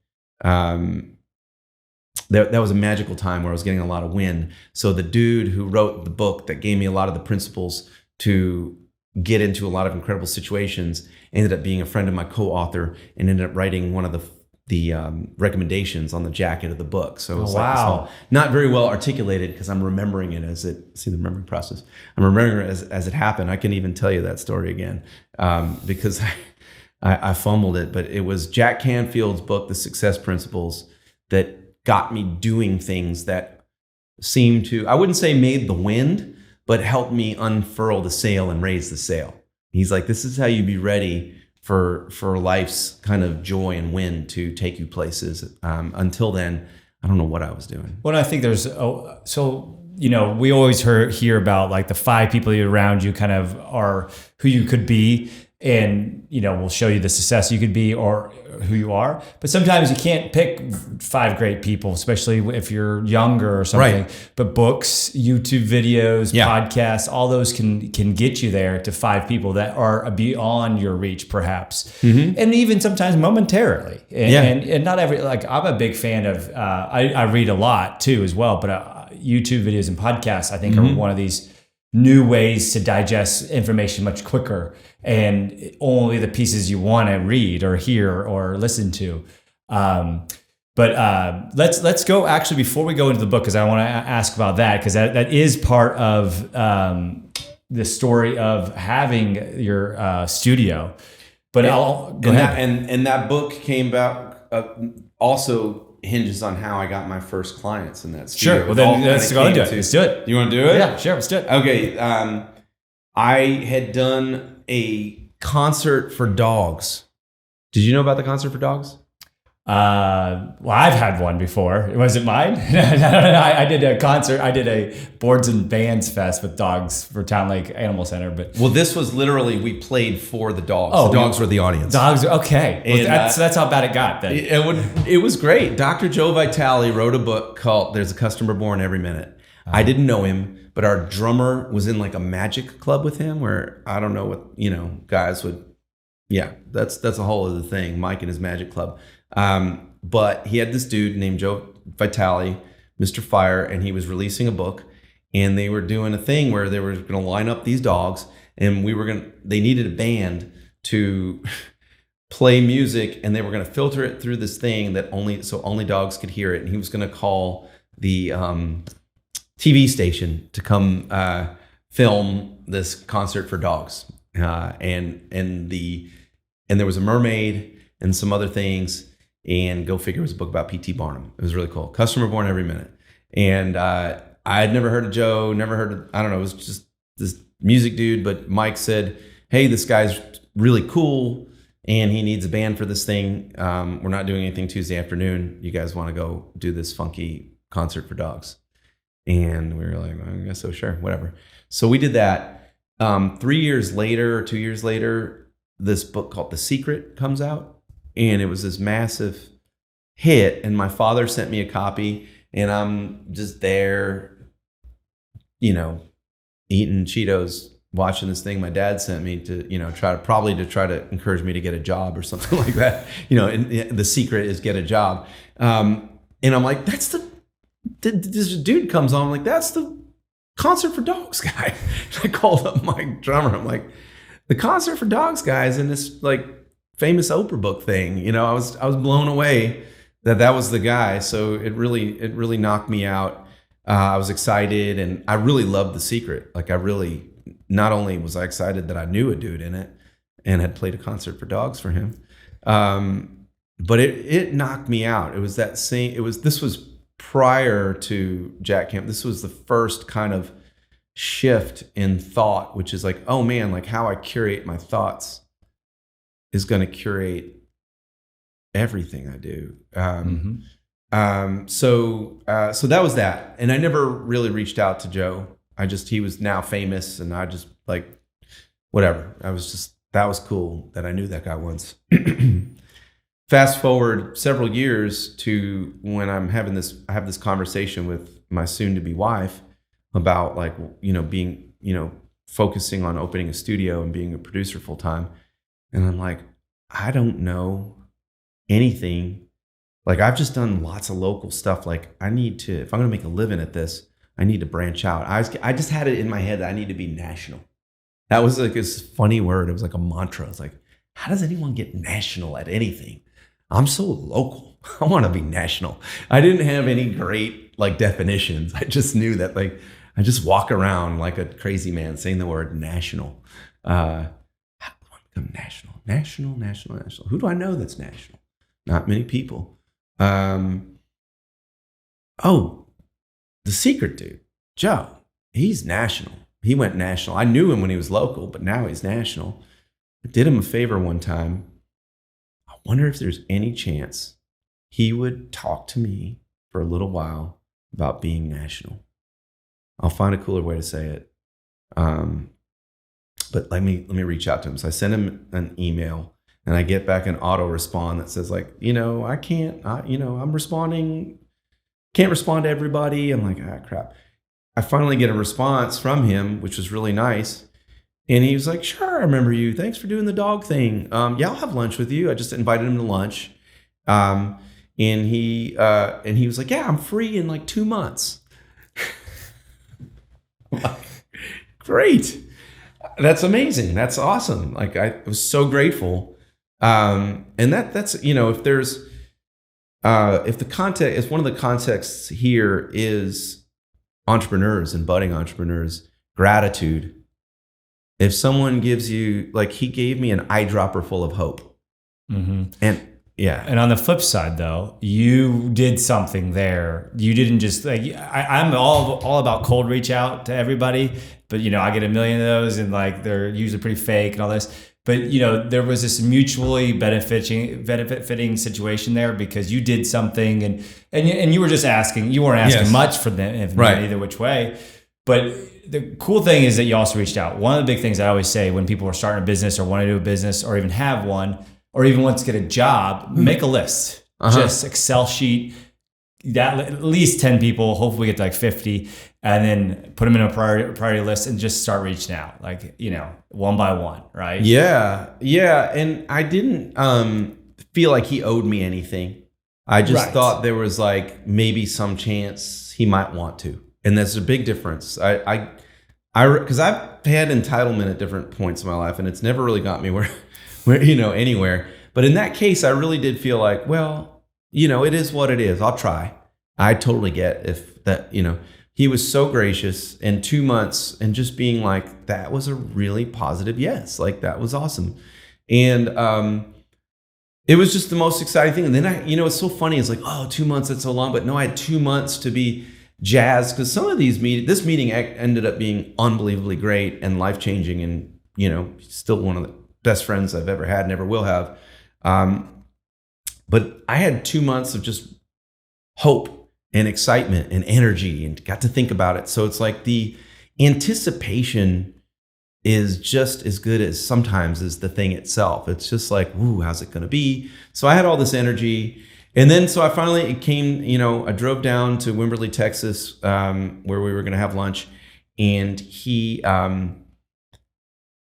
That was a magical time where I was getting a lot of wind. So the dude who wrote the book that gave me a lot of the principles to get into a lot of incredible situations ended up being a friend of my co-author, and ended up writing one of the recommendations on the jacket of the book. So it was like not very well articulated, because I'm remembering it see the memory process. I'm remembering it as it happened. I can even tell you that story again because I fumbled it, but it was Jack Canfield's book, The Success Principles, that got me doing things that seemed to, I wouldn't say made the wind, but helped me unfurl the sail and raise the sail. He's like, this is how you be ready for life's kind of joy and wind to take you places. Until then, I don't know what I was doing. Well, I think there's, we always hear about like the 5 people around you kind of are who you could be, and will show you the success you could be or who you are. But sometimes you can't pick 5 great people, especially if you're younger or something. Right. But books, YouTube videos, podcasts, all those can get you there to 5 people that are beyond your reach, perhaps, and even sometimes momentarily. And not every, like, I'm a big fan of. I read a lot too as well, but YouTube videos and podcasts I think are one of these new ways to digest information much quicker, and only the pieces you want to read or hear or listen to. But let's go actually before we go into the book, because I want to ask about that, because that is part of the story of having your studio. But I'll go ahead. And that book came about also hinges on how I got my first clients in that studio. Sure. Well, then let's go and do it. Let's do it. You want to do it? Yeah, sure. Let's do it. Okay. I had done a concert for dogs. Did you know about the concert for dogs? Well, I've had one before. Was it mine? I did a concert. I did a boards and bands fest with dogs for Town Lake Animal Center. But well, this was literally we played for the dogs. Oh, the dogs were the audience. Dogs, okay. Well, and, that's how bad it got then. It was great. Dr. Joe Vitale wrote a book called "There's a Customer Born Every Minute." I didn't know him, but our drummer was in like a magic club with him, where I don't know what guys would. Yeah, that's a whole other thing. Mike and his magic club. But he had this dude named Joe Vitale, Mr. Fire, and he was releasing a book, and they were doing a thing where they were going to line up these dogs, and they needed a band to play music, and they were going to filter it through this thing that only dogs could hear it. And he was going to call the TV station to come film this concert for dogs, and there was a mermaid and some other things. And go figure, it was a book about P.T. Barnum. It was really cool. Customer Born Every Minute. And I had never heard of Joe, I don't know, it was just this music dude. But Mike said, hey, this guy's really cool and he needs a band for this thing. We're not doing anything Tuesday afternoon. You guys want to go do this funky concert for dogs? And we were like, I guess so, sure, whatever. So we did that. 3 years later, 2 years later, this book called The Secret comes out. And it was this massive hit. And my father sent me a copy. And I'm just there, eating Cheetos, watching this thing my dad sent me to, try to encourage me to get a job or something like that. And the secret is get a job. And I'm like, this dude comes on. I'm like, that's the concert for dogs guy. I called up my drummer. I'm like, the concert for dogs guy is in this like famous Oprah book thing. I was blown away that was the guy. So it really knocked me out. I was excited, and I really loved The Secret. Like not only was I excited that I knew a dude in it and had played a concert for dogs for him, but it knocked me out. It was this was prior to Jack Camp. This was the first kind of shift in thought, which is like, oh man, like how I curate my thoughts is going to curate everything I do. So that was that. And I never really reached out to Joe. He was now famous, and I just like, whatever. That was cool that I knew that guy once. Fast forward several years to when I have this conversation with my soon to be wife about like, being, focusing on opening a studio and being a producer full time. And I'm like, I don't know anything. Like I've just done lots of local stuff. Like if I'm going to make a living at this, I need to branch out. I just had it in my head that I need to be national. That was like this funny word. It was like a mantra. It's like, how does anyone get national at anything? I'm so local. I want to be national. I didn't have any great like definitions. I just knew that like, I just walk around like a crazy man saying the word national. I'm national. Who do I know that's national? Not many people. The Secret dude, Joe, he's national. He went national. I knew him when he was local, but now he's national. I did him a favor one time. I wonder if there's any chance he would talk to me for a little while about being national. I'll find a cooler way to say it. But let me reach out to him. So I send him an email, and I get back an auto respond that says like, I can't, I'm responding, can't respond to everybody. I'm like, crap. I finally get a response from him, which was really nice. And he was like, sure, I remember you. Thanks for doing the dog thing. Yeah, I'll have lunch with you. I just invited him to lunch. And he was like, yeah, I'm free in like 2 months. Great. That's amazing. That's awesome. Like I was so grateful. And that's, if there's, if the context, if one of the contexts here is entrepreneurs and budding entrepreneurs, gratitude. If someone gives you, like he gave me an eyedropper full of hope. Mm-hmm. And Yeah. And on the flip side, though, you did something there. You didn't just like I'm all about cold reach out to everybody, but I get a million of those, and like they're usually pretty fake and all this. But there was this mutually benefiting situation there because you did something, and you were just asking. You weren't asking much for them either which way. But the cool thing is that you also reached out. One of the big things I always say when people are starting a business or want to do a business or even have one, or even want to get a job, make a list. Just Excel sheet, that at least 10 people, hopefully get to like 50, and then put them in a priority list and just start reaching out, like, one by one, right? Yeah. And I didn't feel like he owed me anything. I just thought there was like maybe some chance he might want to. And that's a big difference. Because I've had entitlement at different points in my life, and it's never really got me where anywhere. But in that case, I really did feel like, well, it is what it is. I'll try. I totally get if that, he was so gracious in 2 months and just being like, that was a really positive yes. Like, that was awesome. And it was just the most exciting thing. And then it's so funny. It's like, oh, 2 months, that's so long. But no, I had 2 months to be jazzed because some of these this meeting ended up being unbelievably great and life-changing, and, still one of the best friends I've ever had and ever will have. But I had 2 months of just hope and excitement and energy and got to think about it. So it's like the anticipation is just as good as sometimes as the thing itself. It's just like, woo, how's it going to be? So I had all this energy. And then, so it came, I drove down to Wimberley, Texas, where we were going to have lunch. And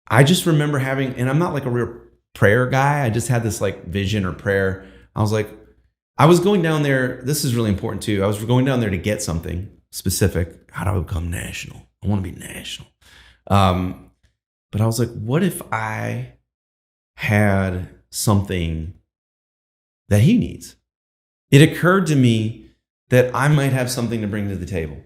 I just remember having, and I'm not like a real prayer guy. I just had this like vision or prayer. I was like, I was going down there. This is really important too. I was going down there to get something specific. How do I become national? I want to be national. But I was like, what if I had something that he needs? It occurred to me that I might have something to bring to the table.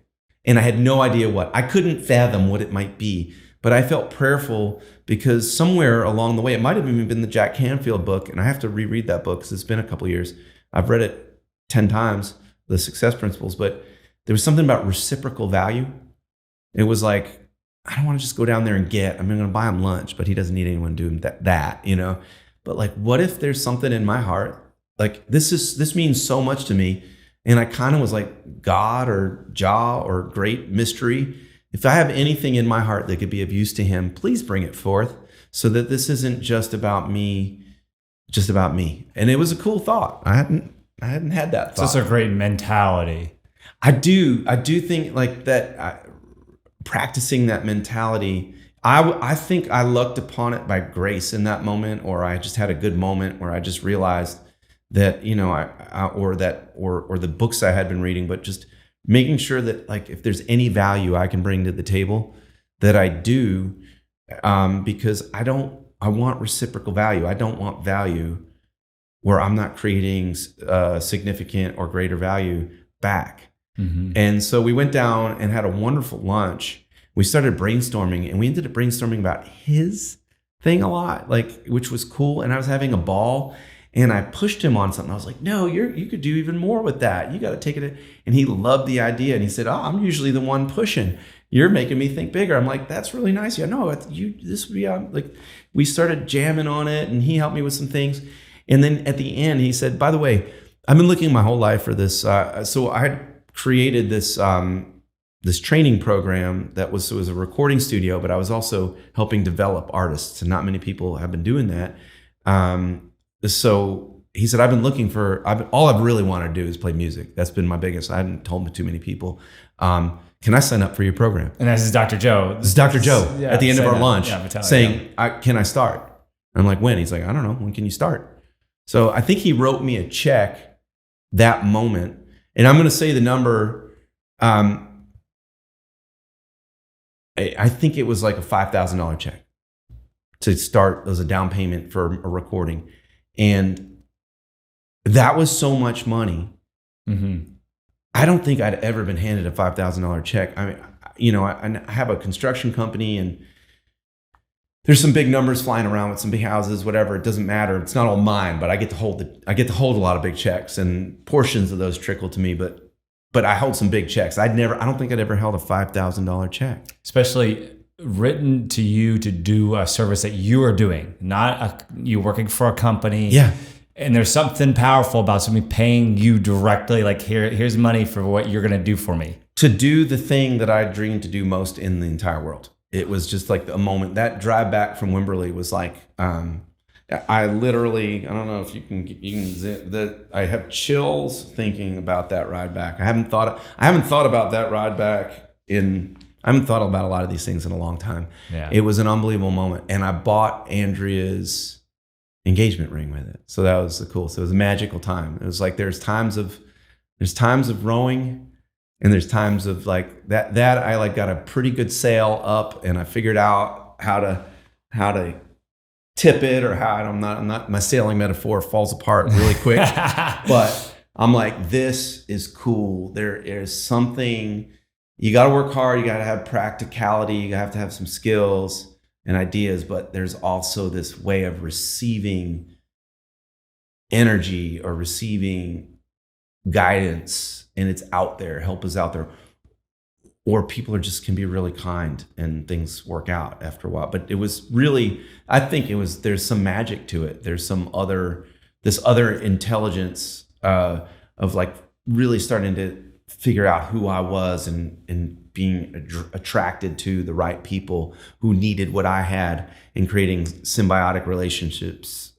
And I had no idea what. I couldn't fathom what it might be. But I felt prayerful because somewhere along the way, it might have even been the Jack Canfield book. And I have to reread that book because it's been a couple of years. I've read it 10 times, The Success Principles. But there was something about reciprocal value. It was like, I don't want to just go down there and I'm going to buy him lunch, but he doesn't need anyone doing that. But like, what if there's something in my heart? Like, this means so much to me. And I kind of was like, God or Jah or great mystery, if I have anything in my heart that could be of use to him, please bring it forth so that this isn't just about me. And it was a cool thought. I hadn't had that thought. So it's a great mentality. I do think like that, practicing that mentality, I think I lucked upon it by grace in that moment, or I just had a good moment where I just realized that, or the books I had been reading, but just making sure that like, if there's any value I can bring to the table, that I do, because I want reciprocal value. I don't want value where I'm not creating significant or greater value back. Mm-hmm. And so we went down and had a wonderful lunch. We started brainstorming, and we ended up brainstorming about his thing a lot, like, which was cool. And I was having a ball, and I pushed him on something. I was like, no, you could do even more with that. You got to take it. And he loved the idea. And he said, I'm usually the one pushing. You're making me think bigger. I'm like, that's really nice. Yeah, no, this would be like, we started jamming on it, and he helped me with some things. And then at the end, he said, by the way, I've been looking my whole life for this. So I had created this training program it was a recording studio, but I was also helping develop artists, and not many people have been doing that. So he said, all I've really wanted to do is play music. That's been my biggest. I hadn't told too many people. Can I sign up for your program? And this is Dr. Joe. This is Dr. Joe at the end of our lunch saying, can I start? And I'm like, when? He's like, I don't know. When can you start? So I think he wrote me a check that moment. And I'm going to say the number. I think it was like a $5,000 check to start as a down payment for a recording. And that was so much money. Mm-hmm. I don't think I'd ever been handed a $5,000 check. I mean, I have a construction company, and there's some big numbers flying around with some big houses, whatever. It doesn't matter. It's not all mine, but I get to hold a lot of big checks, and portions of those trickle to me. But I hold some big checks. I don't think I'd ever held a $5,000 check. Especially written to you to do a service that you are doing, not you working for a company. Yeah. And there's something powerful about somebody paying you directly, like here's money for what you're going to do for me. To do the thing that I dreamed to do most in the entire world. It was just like a moment. That drive back from Wimberley was like, I literally, I don't know if you can that I have chills thinking about that ride back. I haven't thought about that ride back I haven't thought about a lot of these things in a long time. Yeah. It was an unbelievable moment. And I bought Andrea's engagement ring with it. So that was cool. So it was a magical time. It was like there's times of rowing, and there's times of like that I like got a pretty good sail up, and I figured out how to tip it, or how I'm not my sailing metaphor falls apart really quick. But I'm like, this is cool. There is something, you got to work hard, you got to have practicality, you have to have some skills and ideas, but there's also this way of receiving energy or receiving guidance, and it's out there, help is out there, or people can be really kind and things work out after a while. But it was really, I think there's some magic to it. There's this other intelligence of like really starting to figure out who I was and being attracted to the right people who needed what I had, and creating symbiotic relationships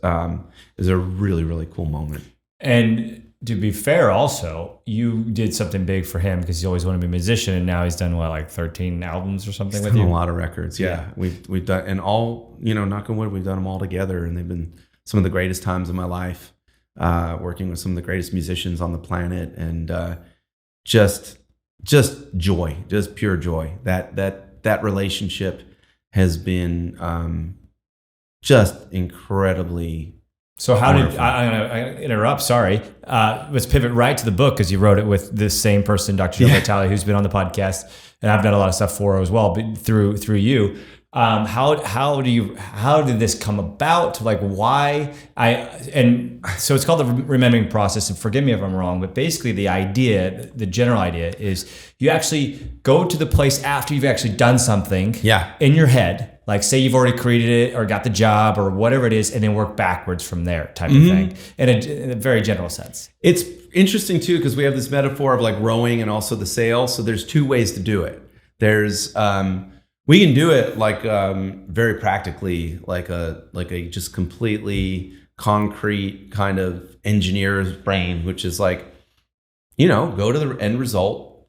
is a really, really cool moment. And to be fair, also, you did something big for him because he always wanted to be a musician, and now he's done like 13 albums or something with you? A lot of records, yeah. We've done, and all, knock on wood, we've done them all together, and they've been some of the greatest times of my life, working with some of the greatest musicians on the planet, and just joy, just pure joy. That relationship has been just incredibly. So how wonderful. I'm going to interrupt, sorry. Let's pivot right to the book, because you wrote it with this same person, Dr. Joe Vitale, who's been on the podcast, and I've done a lot of stuff for her as well, but through you. How did this come about? Like why? And so it's called the remembering process, and forgive me if I'm wrong, but basically the general idea is you actually go to the place after you've actually done something in your head. Like say you've already created it or got the job or whatever it is, and then work backwards from there type of thing in a very general sense. It's interesting too, because we have this metaphor of like rowing and also the sail. So there's two ways to do it. There's, we can do it like very practically, like a just completely concrete kind of engineer's brain, which is like, go to the end result,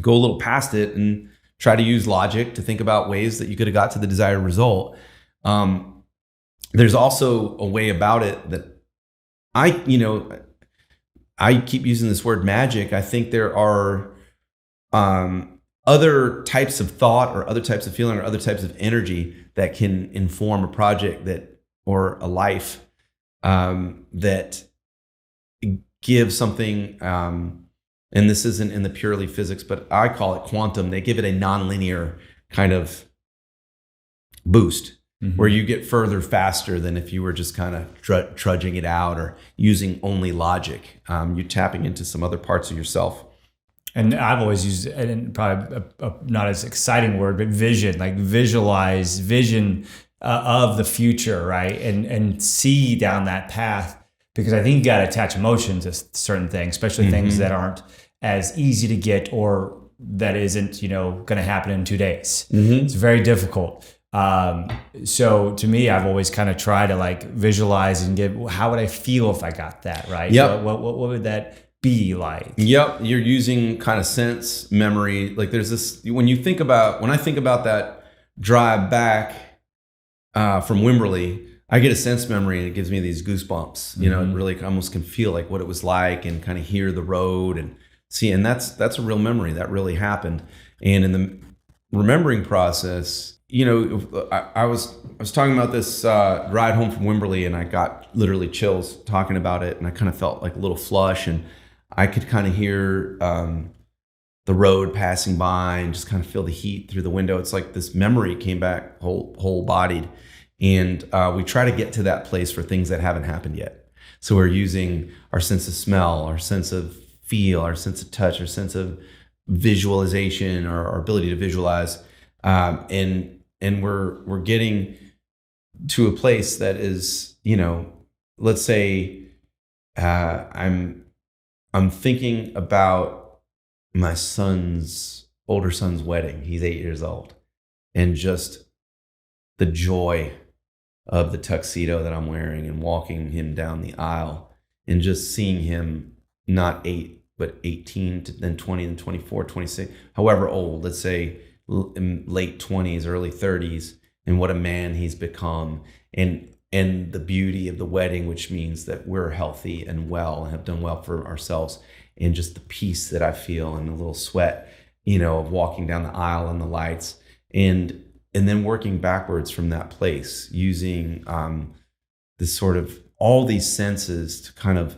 go a little past it, and try to use logic to think about ways that you could have got to the desired result. There's also a way about it that I keep using this word magic. I think there are other types of thought or other types of feeling or other types of energy that can inform a project or a life that give something, and this isn't in the purely physics, but I call it quantum. They give it a nonlinear kind of boost where you get further faster than if you were just kind of trudging it out or using only logic. You're tapping into some other parts of yourself. And I've always used, and probably not as exciting word, but vision, like visualize vision of the future, right? And see down that path, because I think you got to attach emotion to certain things, especially things that aren't as easy to get or that isn't, going to happen in 2 days. It's very difficult. So to me, I've always kind of tried to like visualize and how would I feel if I got that, right? Yep. What would that be like? Yep. You're using kind of sense memory. Like there's this, when I think about that drive back from Wimberley, I get a sense memory and it gives me these goosebumps. It really almost can feel like what it was like and kind of hear the road and see. And that's a real memory that really happened. And in the remembering process, I was talking about this ride home from Wimberley, and I got literally chills talking about it, and I kind of felt like a little flush, and I could kind of hear the road passing by and just kind of feel the heat through the window. It's like this memory came back whole bodied. And we try to get to that place for things that haven't happened yet. So we're using our sense of smell, our sense of feel, our sense of touch, our sense of visualization, or our ability to visualize. And we're getting to a place that is, let's say I'm thinking about my older son's wedding. He's 8 years old, and just the joy of the tuxedo that I'm wearing and walking him down the aisle and just seeing him not 8, but 18 to then 20, then 24, 26, however old, let's say in late 20s, early 30s, and what a man he's become, and the beauty of the wedding, which means that we're healthy and well and have done well for ourselves, and just the peace that I feel and the little sweat, of walking down the aisle and the lights, and then working backwards from that place, using this sort of all these senses to kind of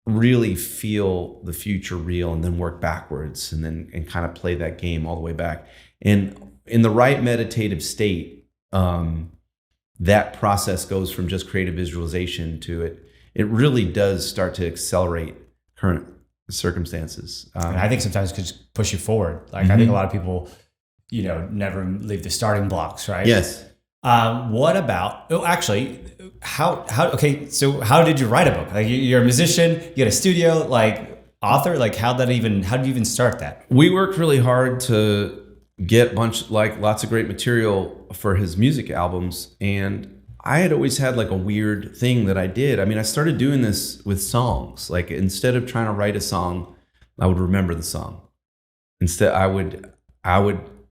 really feel the future real, and then work backwards, and kind of play that game all the way back. And in the right meditative state, that process goes from just creative visualization to it really does start to accelerate current circumstances. And I think sometimes it could just push you forward. Like, I think a lot of people, never leave the starting blocks, right? Yes. What about, so how did you write a book? Like, you're a musician, you had a studio, like author, like how did you even start that? We worked really hard to get lots of great material for his music albums. And I had always had like a weird thing that I did. I mean, I started doing this with songs. Like, instead of trying to write a song, I would remember the song. Instead, I would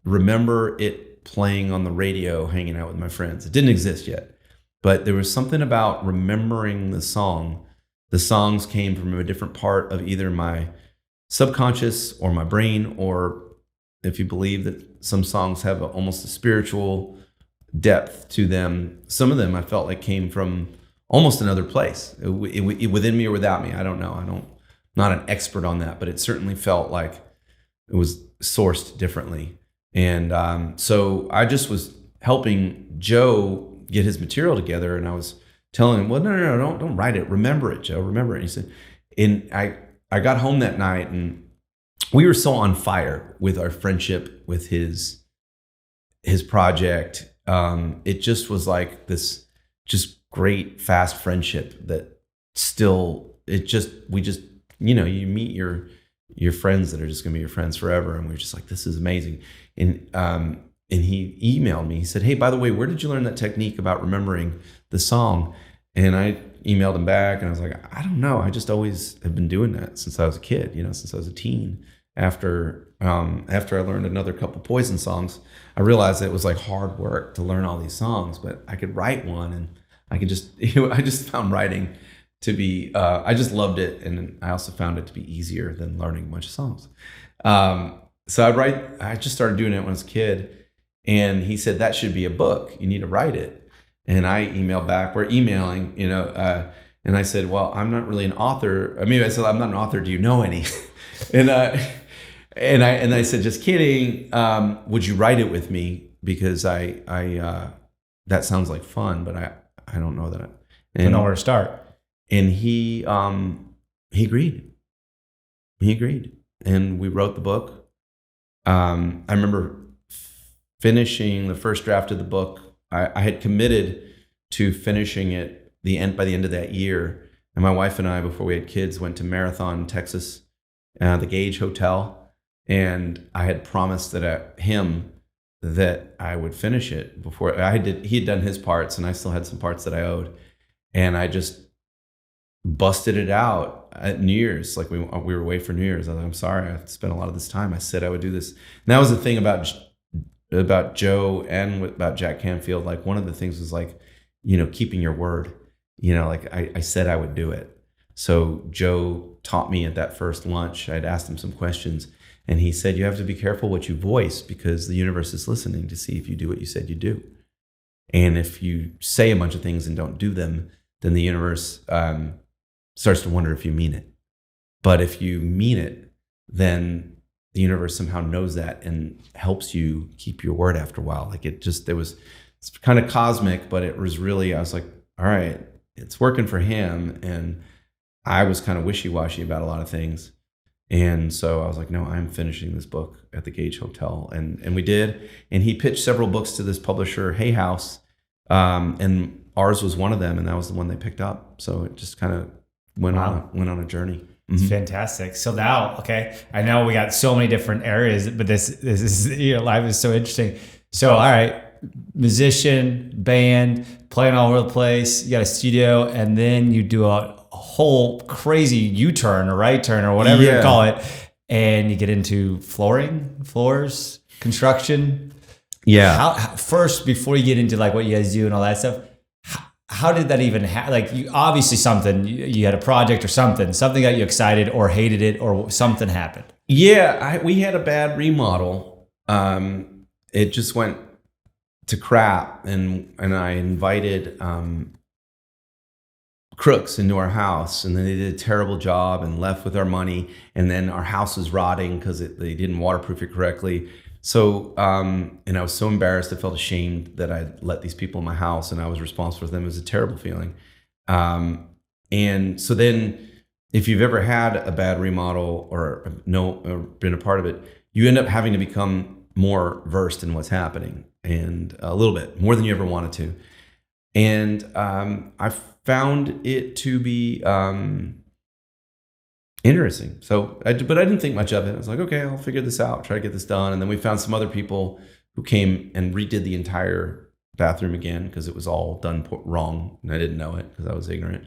remember it playing on the radio, hanging out with my friends. It didn't exist yet, but there was something about remembering the song. The songs came from a different part of either my subconscious or my brain, or if you believe that some songs have almost a spiritual depth to them, some of them I felt like came from almost another place, within me or without me. I don't know. I'm not an expert on that, but it certainly felt like it was sourced differently. And so I just was helping Joe get his material together, and I was telling him, well, no, don't write it. Remember it, Joe. Remember it. And he said, and I got home that night, and we were so on fire with our friendship, with his project. It just was like this just great fast friendship that still, we just, you meet your friends that are just going to be your friends forever. And we were just like, this is amazing. And he emailed me. He said, hey, by the way, where did you learn that technique about remembering the song? And I emailed him back, and I was like, I don't know. I just always have been doing that since I was a kid, since I was a teen. After I learned another couple Poison songs, I realized that it was like hard work to learn all these songs, but I could write one, and I could just, I just found writing to be, I just loved it. And I also found it to be easier than learning a bunch of songs. So I just started doing it when I was a kid, and he said, that should be a book. You need to write it. And I emailed back, we're emailing, and I said, well, I'm not really an author. I mean, I said, I'm not an author. Do you know any? And I said, just kidding. Would you write it with me? Because I that sounds like fun, but I don't know that. I don't know where to start. And he agreed. He agreed, and we wrote the book. I remember finishing the first draft of the book. I had committed to finishing it by the end of that year. And my wife and I, before we had kids, went to Marathon, Texas, the Gage Hotel, and I had promised him that I would finish it before he had done his parts, and I still had some parts that I owed, and I just busted it out at New Year's. Like we were away for New Year's. I was like, I'm sorry, I spent a lot of this time. I said I would do this, and that was the thing about Joe and about Jack Canfield. Like, one of the things was like, keeping your word. Like I said I would do it. So Joe taught me at that first lunch. I'd asked him some questions, and he said, you have to be careful what you voice, because the universe is listening to see if you do what you said you do. And if you say a bunch of things and don't do them, then the universe starts to wonder if you mean it. But if you mean it, then the universe somehow knows that and helps you keep your word after a while. Like it's kind of cosmic, but it was really, I was like, all right, it's working for him. And I was kind of wishy-washy about a lot of things. And so I was like, no, I'm finishing this book at the Gage Hotel. And we did. And he pitched several books to this publisher, Hay House. And ours was one of them. And that was the one they picked up. So it just kind of went on a journey. It's fantastic. So now, okay, I know we got so many different areas, but this is, life is so interesting. So, all right, musician, band, playing all over the place. You got a studio, and then you do a whole crazy U-turn or right turn or whatever you call it, and you get into floors, construction. Yeah. First, before you get into like what you guys do and all that stuff, how did that even happen? Like, you obviously something, you had a project or something got you excited or hated it or something happened. Yeah, we had a bad remodel. It just went to crap, and I invited crooks into our house, and then they did a terrible job and left with our money, and then our house was rotting because they didn't waterproof it correctly. So, and I was so embarrassed. I felt ashamed that I let these people in my house and I was responsible for them. It was a terrible feeling. And so then if you've ever had a bad remodel or been a part of it, you end up having to become more versed in what's happening, and a little bit more than you ever wanted to. And I found it to be interesting. But I didn't think much of it. I was like, okay, I'll figure this out, try to get this done. And then we found some other people who came and redid the entire bathroom again because it was all done wrong, and I didn't know it because I was ignorant.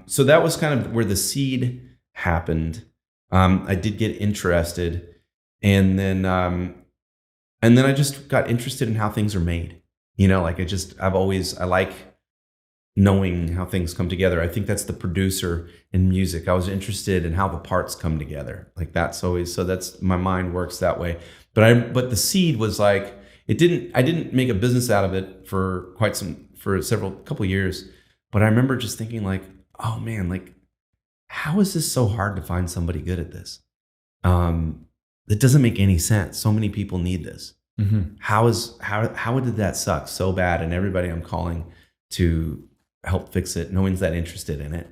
So that was kind of where the seed happened. I did get interested, and then I just got interested in how things are made. Like I like knowing how things come together. I think that's the producer in music. I was interested in how the parts come together. Like that's my mind works that way. But the seed was like, I didn't make a business out of it for couple of years. But I remember just thinking like, oh man, like how is this so hard to find somebody good at this? It doesn't make any sense. So many people need this. Mm-hmm. How did that suck so bad? And everybody I'm calling to help fix it, no one's that interested in it,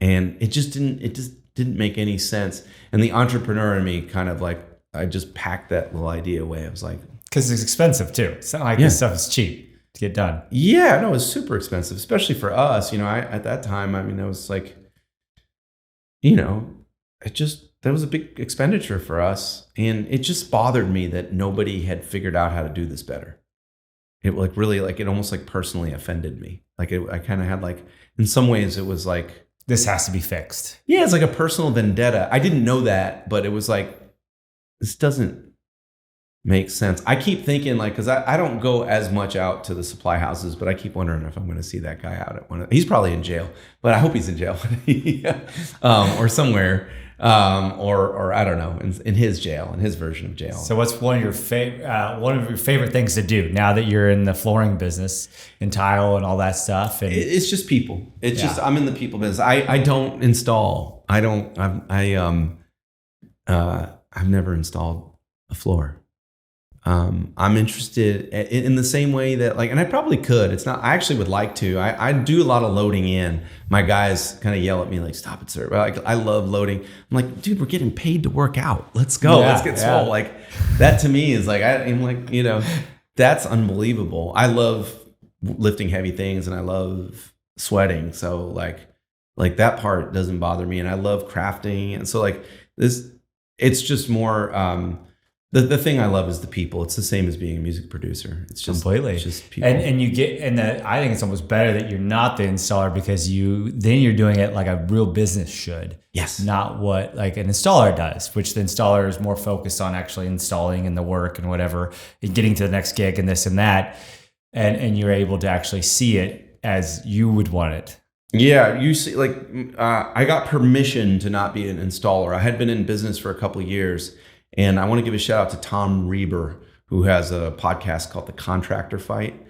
and it just didn't make any sense. And the entrepreneur in me kind of like, I just packed that little idea away. I was like, because it's expensive too. It's not like this stuff is cheap to get done. Yeah, no, it was super expensive, especially for us. At that time, I was like, that was a big expenditure for us, and it just bothered me that nobody had figured out how to do this better. It like really like it almost like personally offended me. Like I kind of had like, in some ways it was like, this has to be fixed. Yeah, it's like a personal vendetta. I didn't know that, but it was like, this doesn't make sense. I keep thinking like, because I don't go as much out to the supply houses, but I keep wondering if I'm going to see that guy out at one of, he's probably in jail, but I hope he's in jail or somewhere. Or I don't know, in his jail, in his version of jail. So what's one of your favorite things to do now that you're in the flooring business and tile and all that stuff? And it's just people. It's just, I'm in the people business. I don't install. I've never installed a floor. I'm interested in the same way that like, and I probably could, I actually would like to, I do a lot of loading in. My guys kind of yell at me like, stop it, sir. Like, I love loading. I'm like, dude, we're getting paid to work out. Let's go. Let's get swole. Like that to me is like, I'm like, that's unbelievable. I love lifting heavy things and I love sweating. So like that part doesn't bother me. And I love crafting. And so like it's just more, the thing I love is the people. It's the same as being a music producer. It's just completely. It's just people. And you get, and I think it's almost better that you're not the installer because then you're doing it like a real business should. Yes. Not what like an installer does, which the installer is more focused on actually installing and the work and whatever, and getting to the next gig and this and that. And you're able to actually see it as you would want it. Yeah, you see, like I got permission to not be an installer. I had been in business for a couple of years. And I want to give a shout out to Tom Reber, who has a podcast called The Contractor Fight.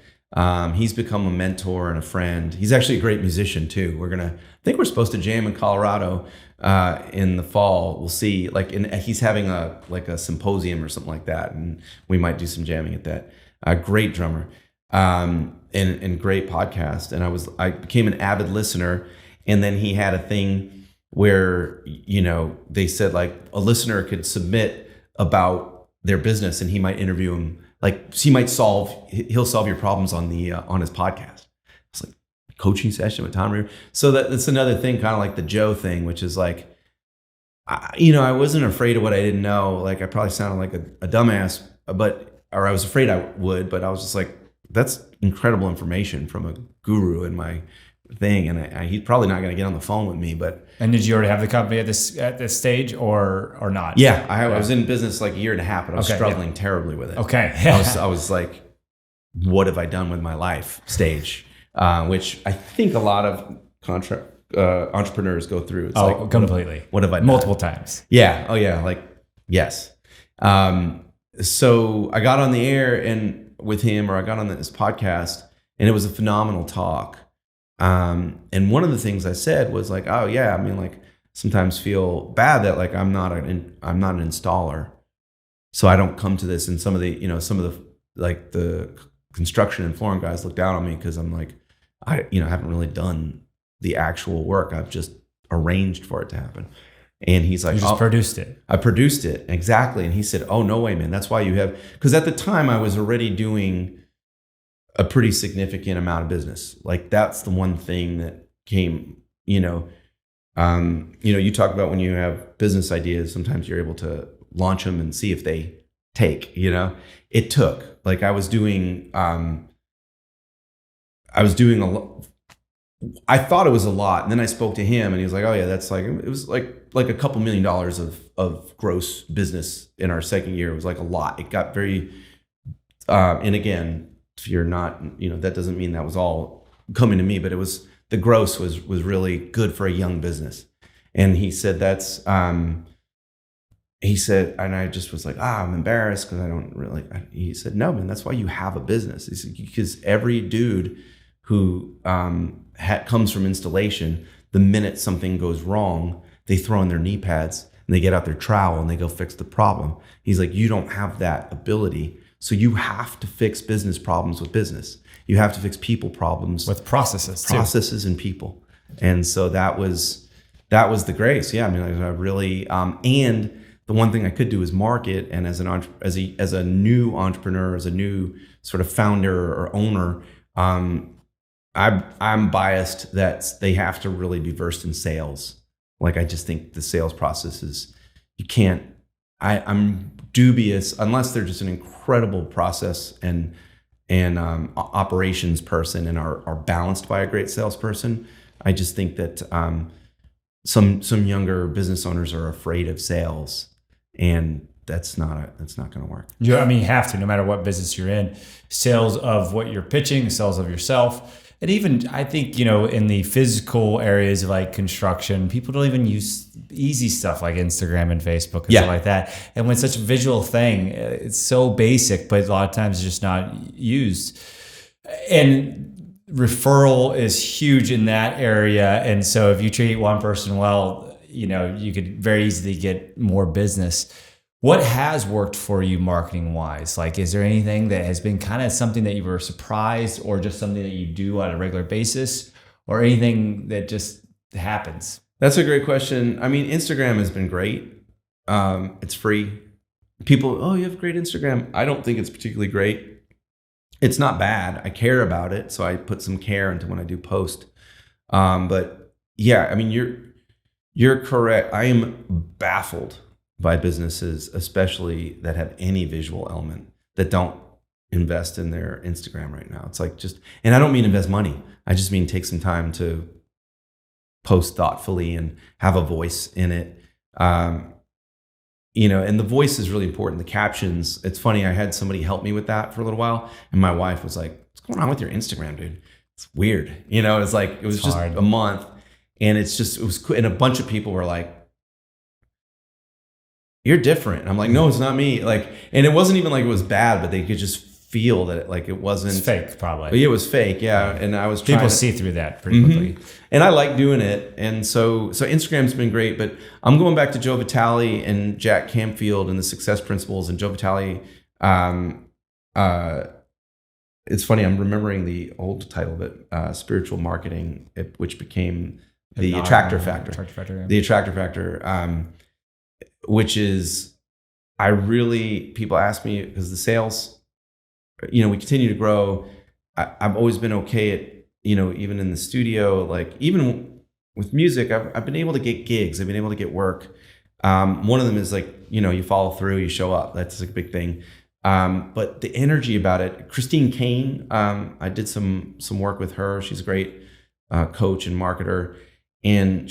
He's become a mentor and a friend. He's actually a great musician too. I think we're supposed to jam in Colorado in the fall. We'll see. He's having a symposium or something like that, and we might do some jamming at that. Great drummer, and great podcast. And I became an avid listener. And then he had a thing where they said like a listener could submit about their business, and he might interview him. Like he'll solve your problems on his podcast. It's like a coaching session with Tom Reaver. So that's another thing, kind of like the Joe thing, which is like, I wasn't afraid of what I didn't know. Like I probably sounded like a dumbass, or I was afraid I would, but I was just like, that's incredible information from a guru in my thing, and he's probably not going to get on the phone with me. And did you already have the company at this stage or not? Yeah, I was in business like a year and a half, but I was struggling terribly with it. Okay. I was like, what have I done with my life stage, which I think a lot of entrepreneurs go through. It's like, completely. What have I done? Multiple times. Yeah. Oh yeah. Like, yes. So I got on the air with him, or I got on this podcast, and it was a phenomenal talk. And one of the things I said was like, oh yeah, I mean, like sometimes feel bad that like I'm not an installer, so I don't come to this. And some of the like the construction and flooring guys look down on me because I'm like, I haven't really done the actual work. I've just arranged for it to happen. And he's like, you just produced it. I produced it, exactly. And he said, oh no way, man, that's why you have, because at the time I was already doing a pretty significant amount of business. Like that's the one thing that came, you talk about when you have business ideas, sometimes you're able to launch them and see if they take, it took, like I was doing a lot. I thought it was a lot. And then I spoke to him and he was like, oh yeah, that's like, it was like a couple $1 million of gross business in our second year. It was like a lot. It got very, and again, if you're not, that doesn't mean that was all coming to me, but the gross was really good for a young business. And he said, and I just was like, I'm embarrassed because I don't really, he said, no, man, that's why you have a business. He said, because every dude who comes from installation, the minute something goes wrong, they throw in their knee pads and they get out their trowel and they go fix the problem. He's like, you don't have that ability. So you have to fix business problems with business. You have to fix people problems with processes and people. And so that was the grace. Yeah, I mean, I really and the one thing I could do is market. And as a new entrepreneur, as a new sort of founder or owner, I'm biased that they have to really be versed in sales. Like I just think the sales process is, I'm dubious unless they're just an incredible process and operations person and are balanced by a great salesperson. I just think that some younger business owners are afraid of sales, and that's not going to work. You have to, no matter what business you're in, sales of what you're pitching, sales of yourself. And even, I think, in the physical areas of like construction, people don't even use easy stuff like Instagram and Facebook and stuff like that. And when it's such a visual thing, it's so basic, but a lot of times it's just not used. And referral is huge in that area. And so if you treat one person well, you could very easily get more business. What has worked for you marketing wise? Like, is there anything that has been kind of something that you were surprised, or just something that you do on a regular basis, or anything that just happens? That's a great question. I mean, Instagram has been great. It's free. People, oh, you have great Instagram. I don't think it's particularly great. It's not bad. I care about it, so I put some care into when I do post. But yeah, I mean, you're correct. I am baffled by businesses, especially that have any visual element, that don't invest in their Instagram right now. It's like and I don't mean invest money. I just mean take some time to post thoughtfully and have a voice in it. And the voice is really important. The captions, it's funny, I had somebody help me with that for a little while, and my wife was like, what's going on with your Instagram, dude? It's weird. It's like, it was just hard. A month, and it was, and a bunch of people were like, you're different. And I'm like, no, it's not me. Like, and it wasn't even like it was bad, but they could just feel that it wasn't It's fake, probably. It was fake, yeah. And I was trying People to see through that pretty quickly. and I like doing it. And so Instagram's been great, but I'm going back to Joe Vitale and Jack Canfield and the Success Principles. And Joe Vitale, it's funny, I'm remembering the old title of it, Spiritual Marketing, which became the Attractor Factor. The Attractor Factor, which is, people ask me, because the sales, we continue to grow. I've always been okay at, even in the studio, like even with music, I've been able to get gigs. I've been able to get work. One of them is like, you follow through, you show up. That's a big thing. But the energy about it, Christine Kane, I did some work with her. She's a great coach and marketer. And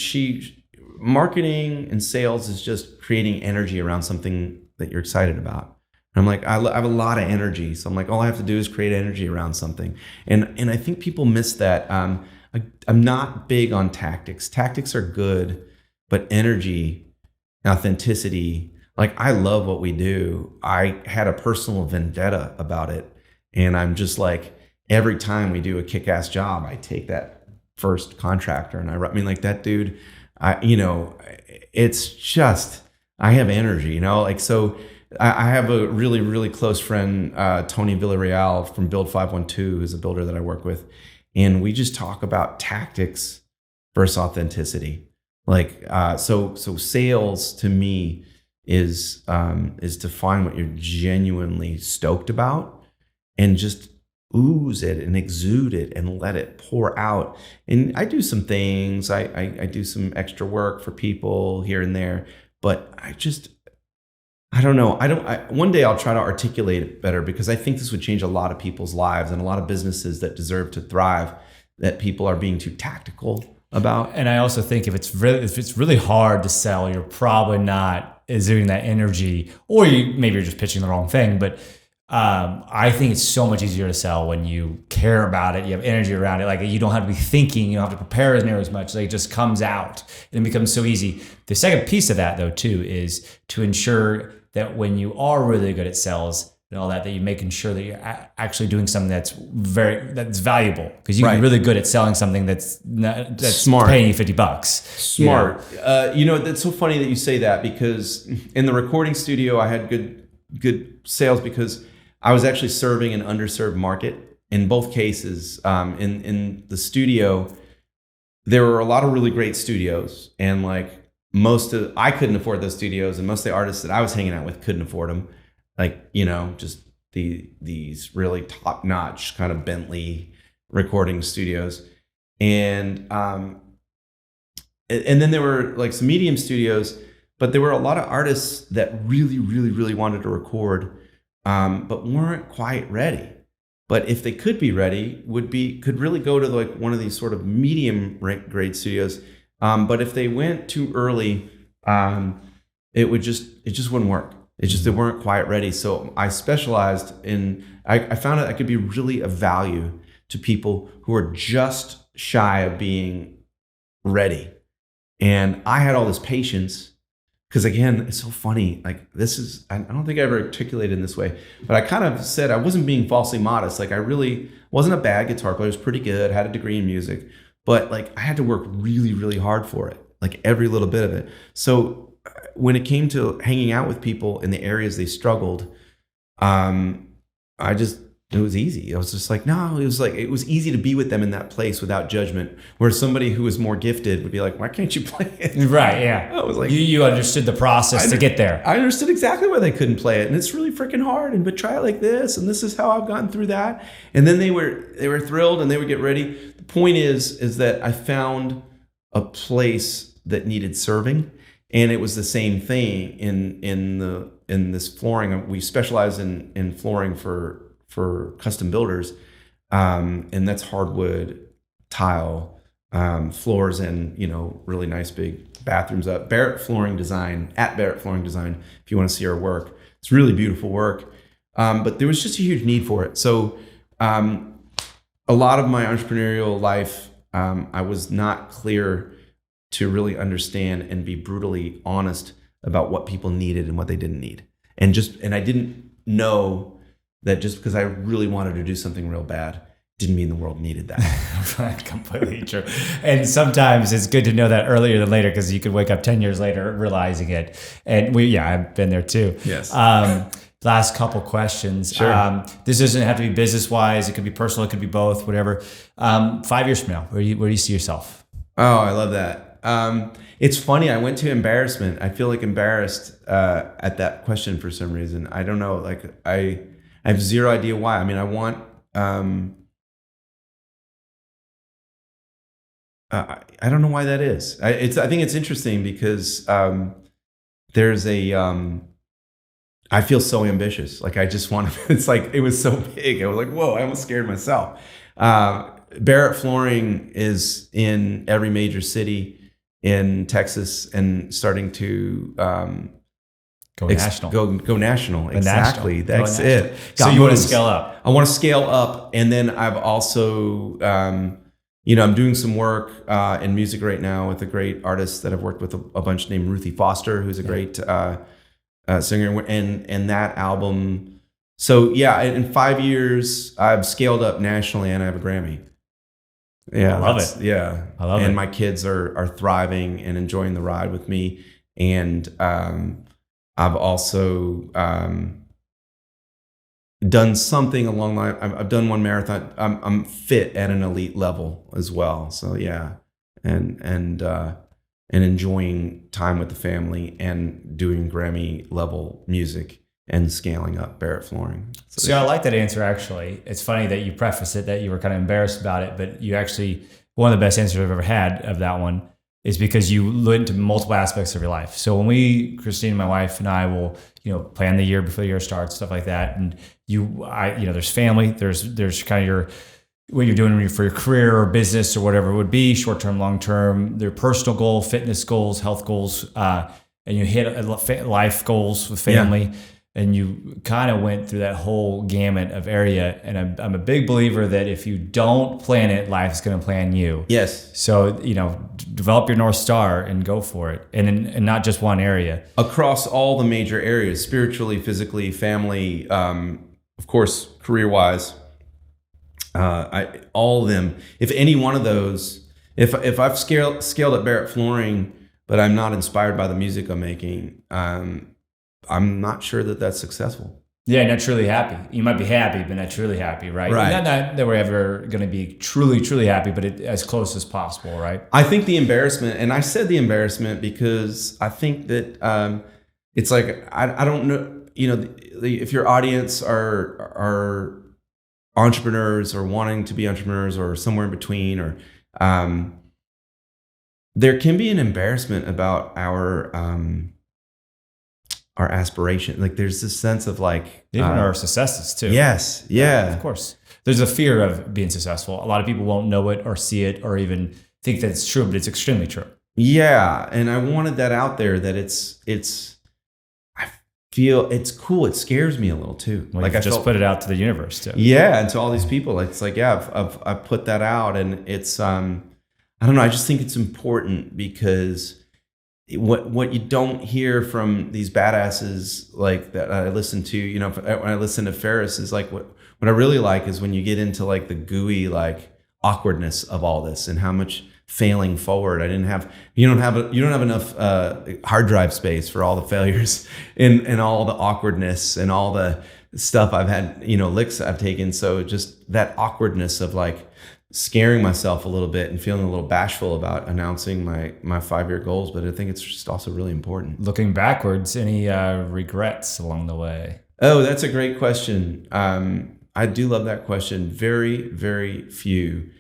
marketing and sales is just creating energy around something that you're excited about. I'm like, I have a lot of energy. So I'm like, all I have to do is create energy around something. And I think people miss that. I'm not big on tactics. Tactics are good, but energy, authenticity, like I love what we do. I had a personal vendetta about it. And I'm just like, every time we do a kick-ass job, I take that first contractor and like that dude, it's just, I have energy, so I have a really, really close friend, Tony Villarreal from Build 512, who's a builder that I work with. And we just talk about tactics versus authenticity. So sales to me is to find what you're genuinely stoked about and just ooze it and exude it and let it pour out. And I do some things, I do some extra work for people here and there, but I don't know. One day I'll try to articulate it better, because I think this would change a lot of people's lives and a lot of businesses that deserve to thrive, that people are being too tactical about. And I also think if it's really hard to sell, you're probably not exuding that energy, or maybe you're just pitching the wrong thing. But I think it's so much easier to sell when you care about it, you have energy around it. Like, you don't have to be thinking, you don't have to prepare as much. Like, it just comes out and it becomes so easy. The second piece of that, though, too, is to ensure that when you are really good at sales and all that you're making sure that you're actually doing something that's valuable, because you can be really good at selling something that's smart, paying you $50. Smart. That's so funny that you say that, because in the recording studio, I had good sales because I was actually serving an underserved market. In both cases, in the studio, there were a lot of really great studios, and I couldn't afford those studios, and most of the artists that I was hanging out with couldn't afford them. Just these really top-notch kind of Bentley recording studios, and then there were some medium studios, but there were a lot of artists that really, really, really wanted to record, but weren't quite ready. But if they could be ready, could really go to one of these sort of medium grade studios. But if they went too early, it just wouldn't work. They weren't quite ready. So I specialized I found that I could be really of value to people who are just shy of being ready. And I had all this patience, because again, it's so funny. I don't think I ever articulated in this way, but I kind of said I wasn't being falsely modest. I really wasn't a bad guitar player. I was pretty good, had a degree in music, but I had to work really, really hard for it, every little bit of it. So when it came to hanging out with people in the areas they struggled, it was easy. I was just it was easy to be with them in that place without judgment, where somebody who was more gifted would be like, why can't you play it? Right, yeah. I was like, you understood the process to get there. I understood exactly why they couldn't play it. And it's really freaking hard. But try it like this. And this is how I've gotten through that. And then they were thrilled, and they would get ready. The point is that I found a place that needed serving. And it was the same thing in this flooring. We specialize in flooring for custom builders, and that's hardwood, tile, floors, and really nice big bathrooms. Barrett Flooring Design, at Barrett Flooring Design, if you want to see our work. It's really beautiful work, but there was just a huge need for it. So a lot of my entrepreneurial life, I was not clear to really understand and be brutally honest about what people needed and what they didn't need. And I didn't know that just because I really wanted to do something real bad didn't mean the world needed that. Completely true. And sometimes it's good to know that earlier than later, because you could wake up 10 years later realizing it. And I've been there too. Yes. Last couple questions. Sure. This doesn't have to be business wise. It could be personal. It could be both, whatever. 5 years from now, where do you see yourself? Oh, I love that. It's funny. I went to embarrassment. I feel like embarrassed at that question for some reason. I don't know. Like I have zero idea why. I mean, I want, I don't know why that is. I think it's interesting because there's I feel so ambitious. Like I just want to, it's like, it was so big. I was like, whoa, I almost scared myself. Barrett Flooring is in every major city in Texas and starting to go national. Go national. Exactly. National. That's it. So you want to scale up? I want to scale up. And then I've also, I'm doing some work in music right now with a great artist that I've worked with a bunch named Ruthie Foster, who's a great singer. And that album. So yeah, in 5 years, I've scaled up nationally and I have a Grammy. Yeah, I love it. Yeah, I love it. And my kids are thriving and enjoying the ride with me. And I've also done something along the line. I've done one marathon. I'm fit at an elite level as well. So yeah, and enjoying time with the family and doing Grammy level music and scaling up Barrett Flooring. So I like that answer, actually. It's funny that you preface it that you were kind of embarrassed about it, but you actually, one of the best answers I've ever had of that one is because you look into multiple aspects of your life. So when Christine, my wife, and I will, plan the year before the year starts, stuff like that. And there's family, there's kind of what you're doing for your career or business or whatever it would be, short-term, long-term, their personal goal, fitness goals, health goals, and you hit life goals with family. Yeah. And you kind of went through that whole gamut of area. And I'm a big believer that if you don't plan it, life's going to plan you. Yes. So, develop your North Star and go for it. And not just one area. Across all the major areas, spiritually, physically, family, of course, career-wise, all of them. If any one of those, if I've scaled at Barrett Flooring, but I'm not inspired by the music I'm making, I'm not sure that that's successful. Yeah, not truly happy. You might be happy, but not truly happy, right? Right. Not that we're ever going to be truly, truly happy, but as close as possible, right? I think the embarrassment, and I said the embarrassment because I think that it's like, I don't know, if your audience are entrepreneurs or wanting to be entrepreneurs or somewhere in between, or there can be an embarrassment about our aspiration. Like there's this sense of like even our successes too. Yes. Yeah. Of course. There's a fear of being successful. A lot of people won't know it or see it or even think that it's true, but it's extremely true. Yeah. And I wanted that out there, that I feel it's cool. It scares me a little too. Well, like I just put it out to the universe too. Yeah. And to all these people, it's like, yeah, I've put that out, and it's, I don't know. I just think it's important because what you don't hear from these badasses like that I listen to, when I listen to Ferris, is like what I really like is when you get into like the gooey, like awkwardness of all this and how much failing forward. You don't have enough hard drive space for all the failures and all the awkwardness and all the stuff I've had, licks I've taken. So just that awkwardness of like scaring myself a little bit and feeling a little bashful about announcing my 5-year goals. But I think it's just also really important. Looking backwards, any regrets along the way? Oh, that's a great question. I do love that question. Very, very few.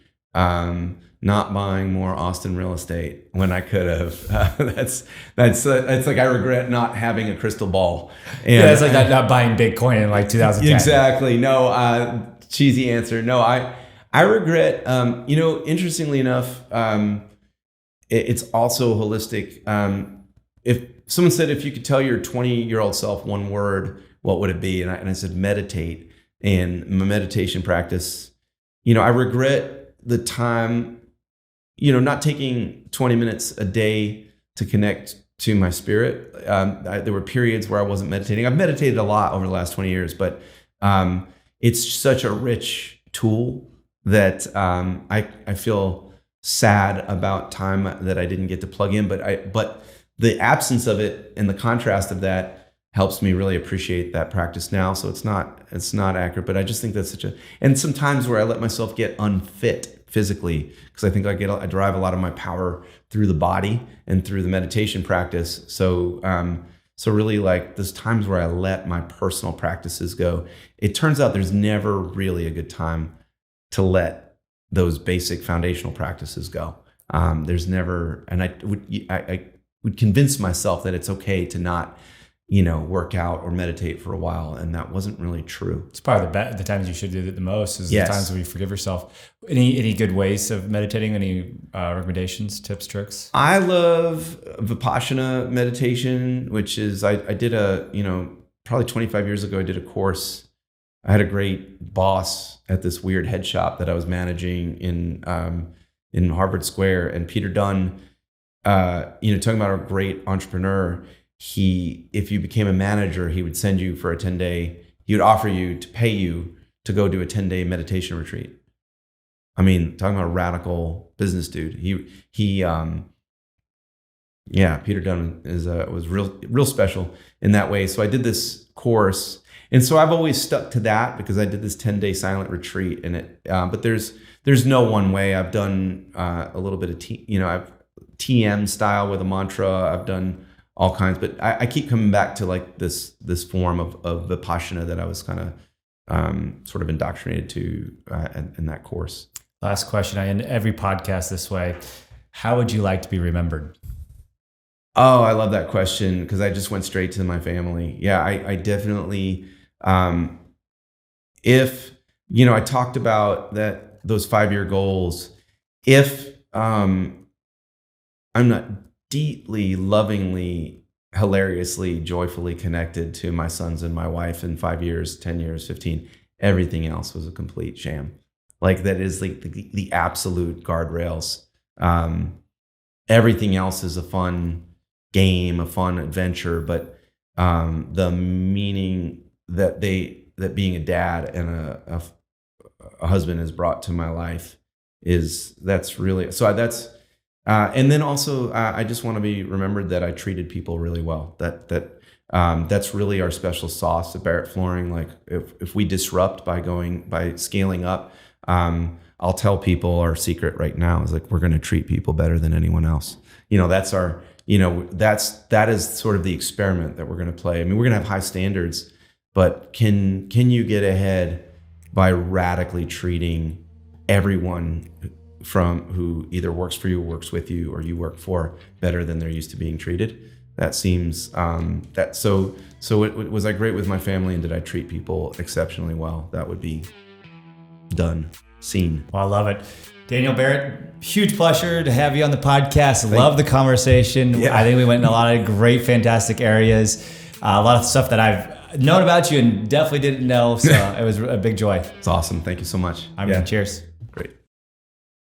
Not buying more Austin real estate when I could have. That's like, I regret not having a crystal ball. And it's like not buying Bitcoin in like 2010. Exactly. No, cheesy answer. No, I regret, interestingly enough, it's also holistic. If someone said, if you could tell your 20-year-old self one word, what would it be? And I said, meditate. And my meditation practice, I regret the time, not taking 20 minutes a day to connect to my spirit. There were periods where I wasn't meditating. I've meditated a lot over the last 20 years, but it's such a rich tool that I feel sad about time that I didn't get to plug in, but the absence of it and the contrast of that helps me really appreciate that practice now. So it's not accurate, but I just think that's and some times where I let myself get unfit physically, because I think I derive a lot of my power through the body and through the meditation practice. So really, like, there's times where I let my personal practices go. It turns out there's never really a good time to let those basic foundational practices go. There's never, and I would convince myself that it's okay to not, work out or meditate for a while, and that wasn't really true. It's probably the times you should do it the most is Yes. the times where you forgive yourself. Any good ways of meditating? Any recommendations, tips, tricks? I love Vipassana meditation, which is I did probably 25 years ago. I did a course. I had a great boss at this weird head shop that I was managing in Harvard Square, and Peter Dunn. Talking about a great entrepreneur. If you became a manager, he would send you for a 10-day, he would offer you to pay you to go do a 10-day meditation retreat. I mean, talking about a radical business dude. Peter Dunn was real special in that way. So I did this course, and so I've always stuck to that because I did this 10-day silent retreat, and but there's no one way. I've done a little bit of I've TM style with a mantra. I've done all kinds, but I keep coming back to like this form of Vipassana that I was kind of sort of indoctrinated to in that course. Last question. I end every podcast this way. How would you like to be remembered? Oh, I love that question because I just went straight to my family. Yeah, I definitely, if, I talked about those 5-year goals. If I'm not deeply, lovingly, hilariously, joyfully connected to my sons and my wife in 5 years, 10 years, 15, everything else was a complete sham. Like, that is like the absolute guardrails. Everything else is a fun game, a fun adventure, but the meaning that being a dad and a husband has brought to my life that's really, so that's, and then also I just want to be remembered that I treated people really well. That's really our special sauce at Barrett Flooring. Like, if we disrupt by scaling up, I'll tell people our secret right now is like, we're going to treat people better than anyone else. That's our, that is sort of the experiment that we're going to play. I mean, we're going to have high standards, but can you get ahead by radically treating everyone from who either works for you, works with you, or you work for better than they're used to being treated? That seems so was I great with my family, and did I treat people exceptionally well? That would be done, seen. Well, I love it. Daniel Barrett, huge pleasure to have you on the podcast. Love the conversation. Yeah. I think we went in a lot of great, fantastic areas. A lot of stuff that I've known about you and definitely didn't know. So it was a big joy. It's awesome. Thank you so much. Cheers.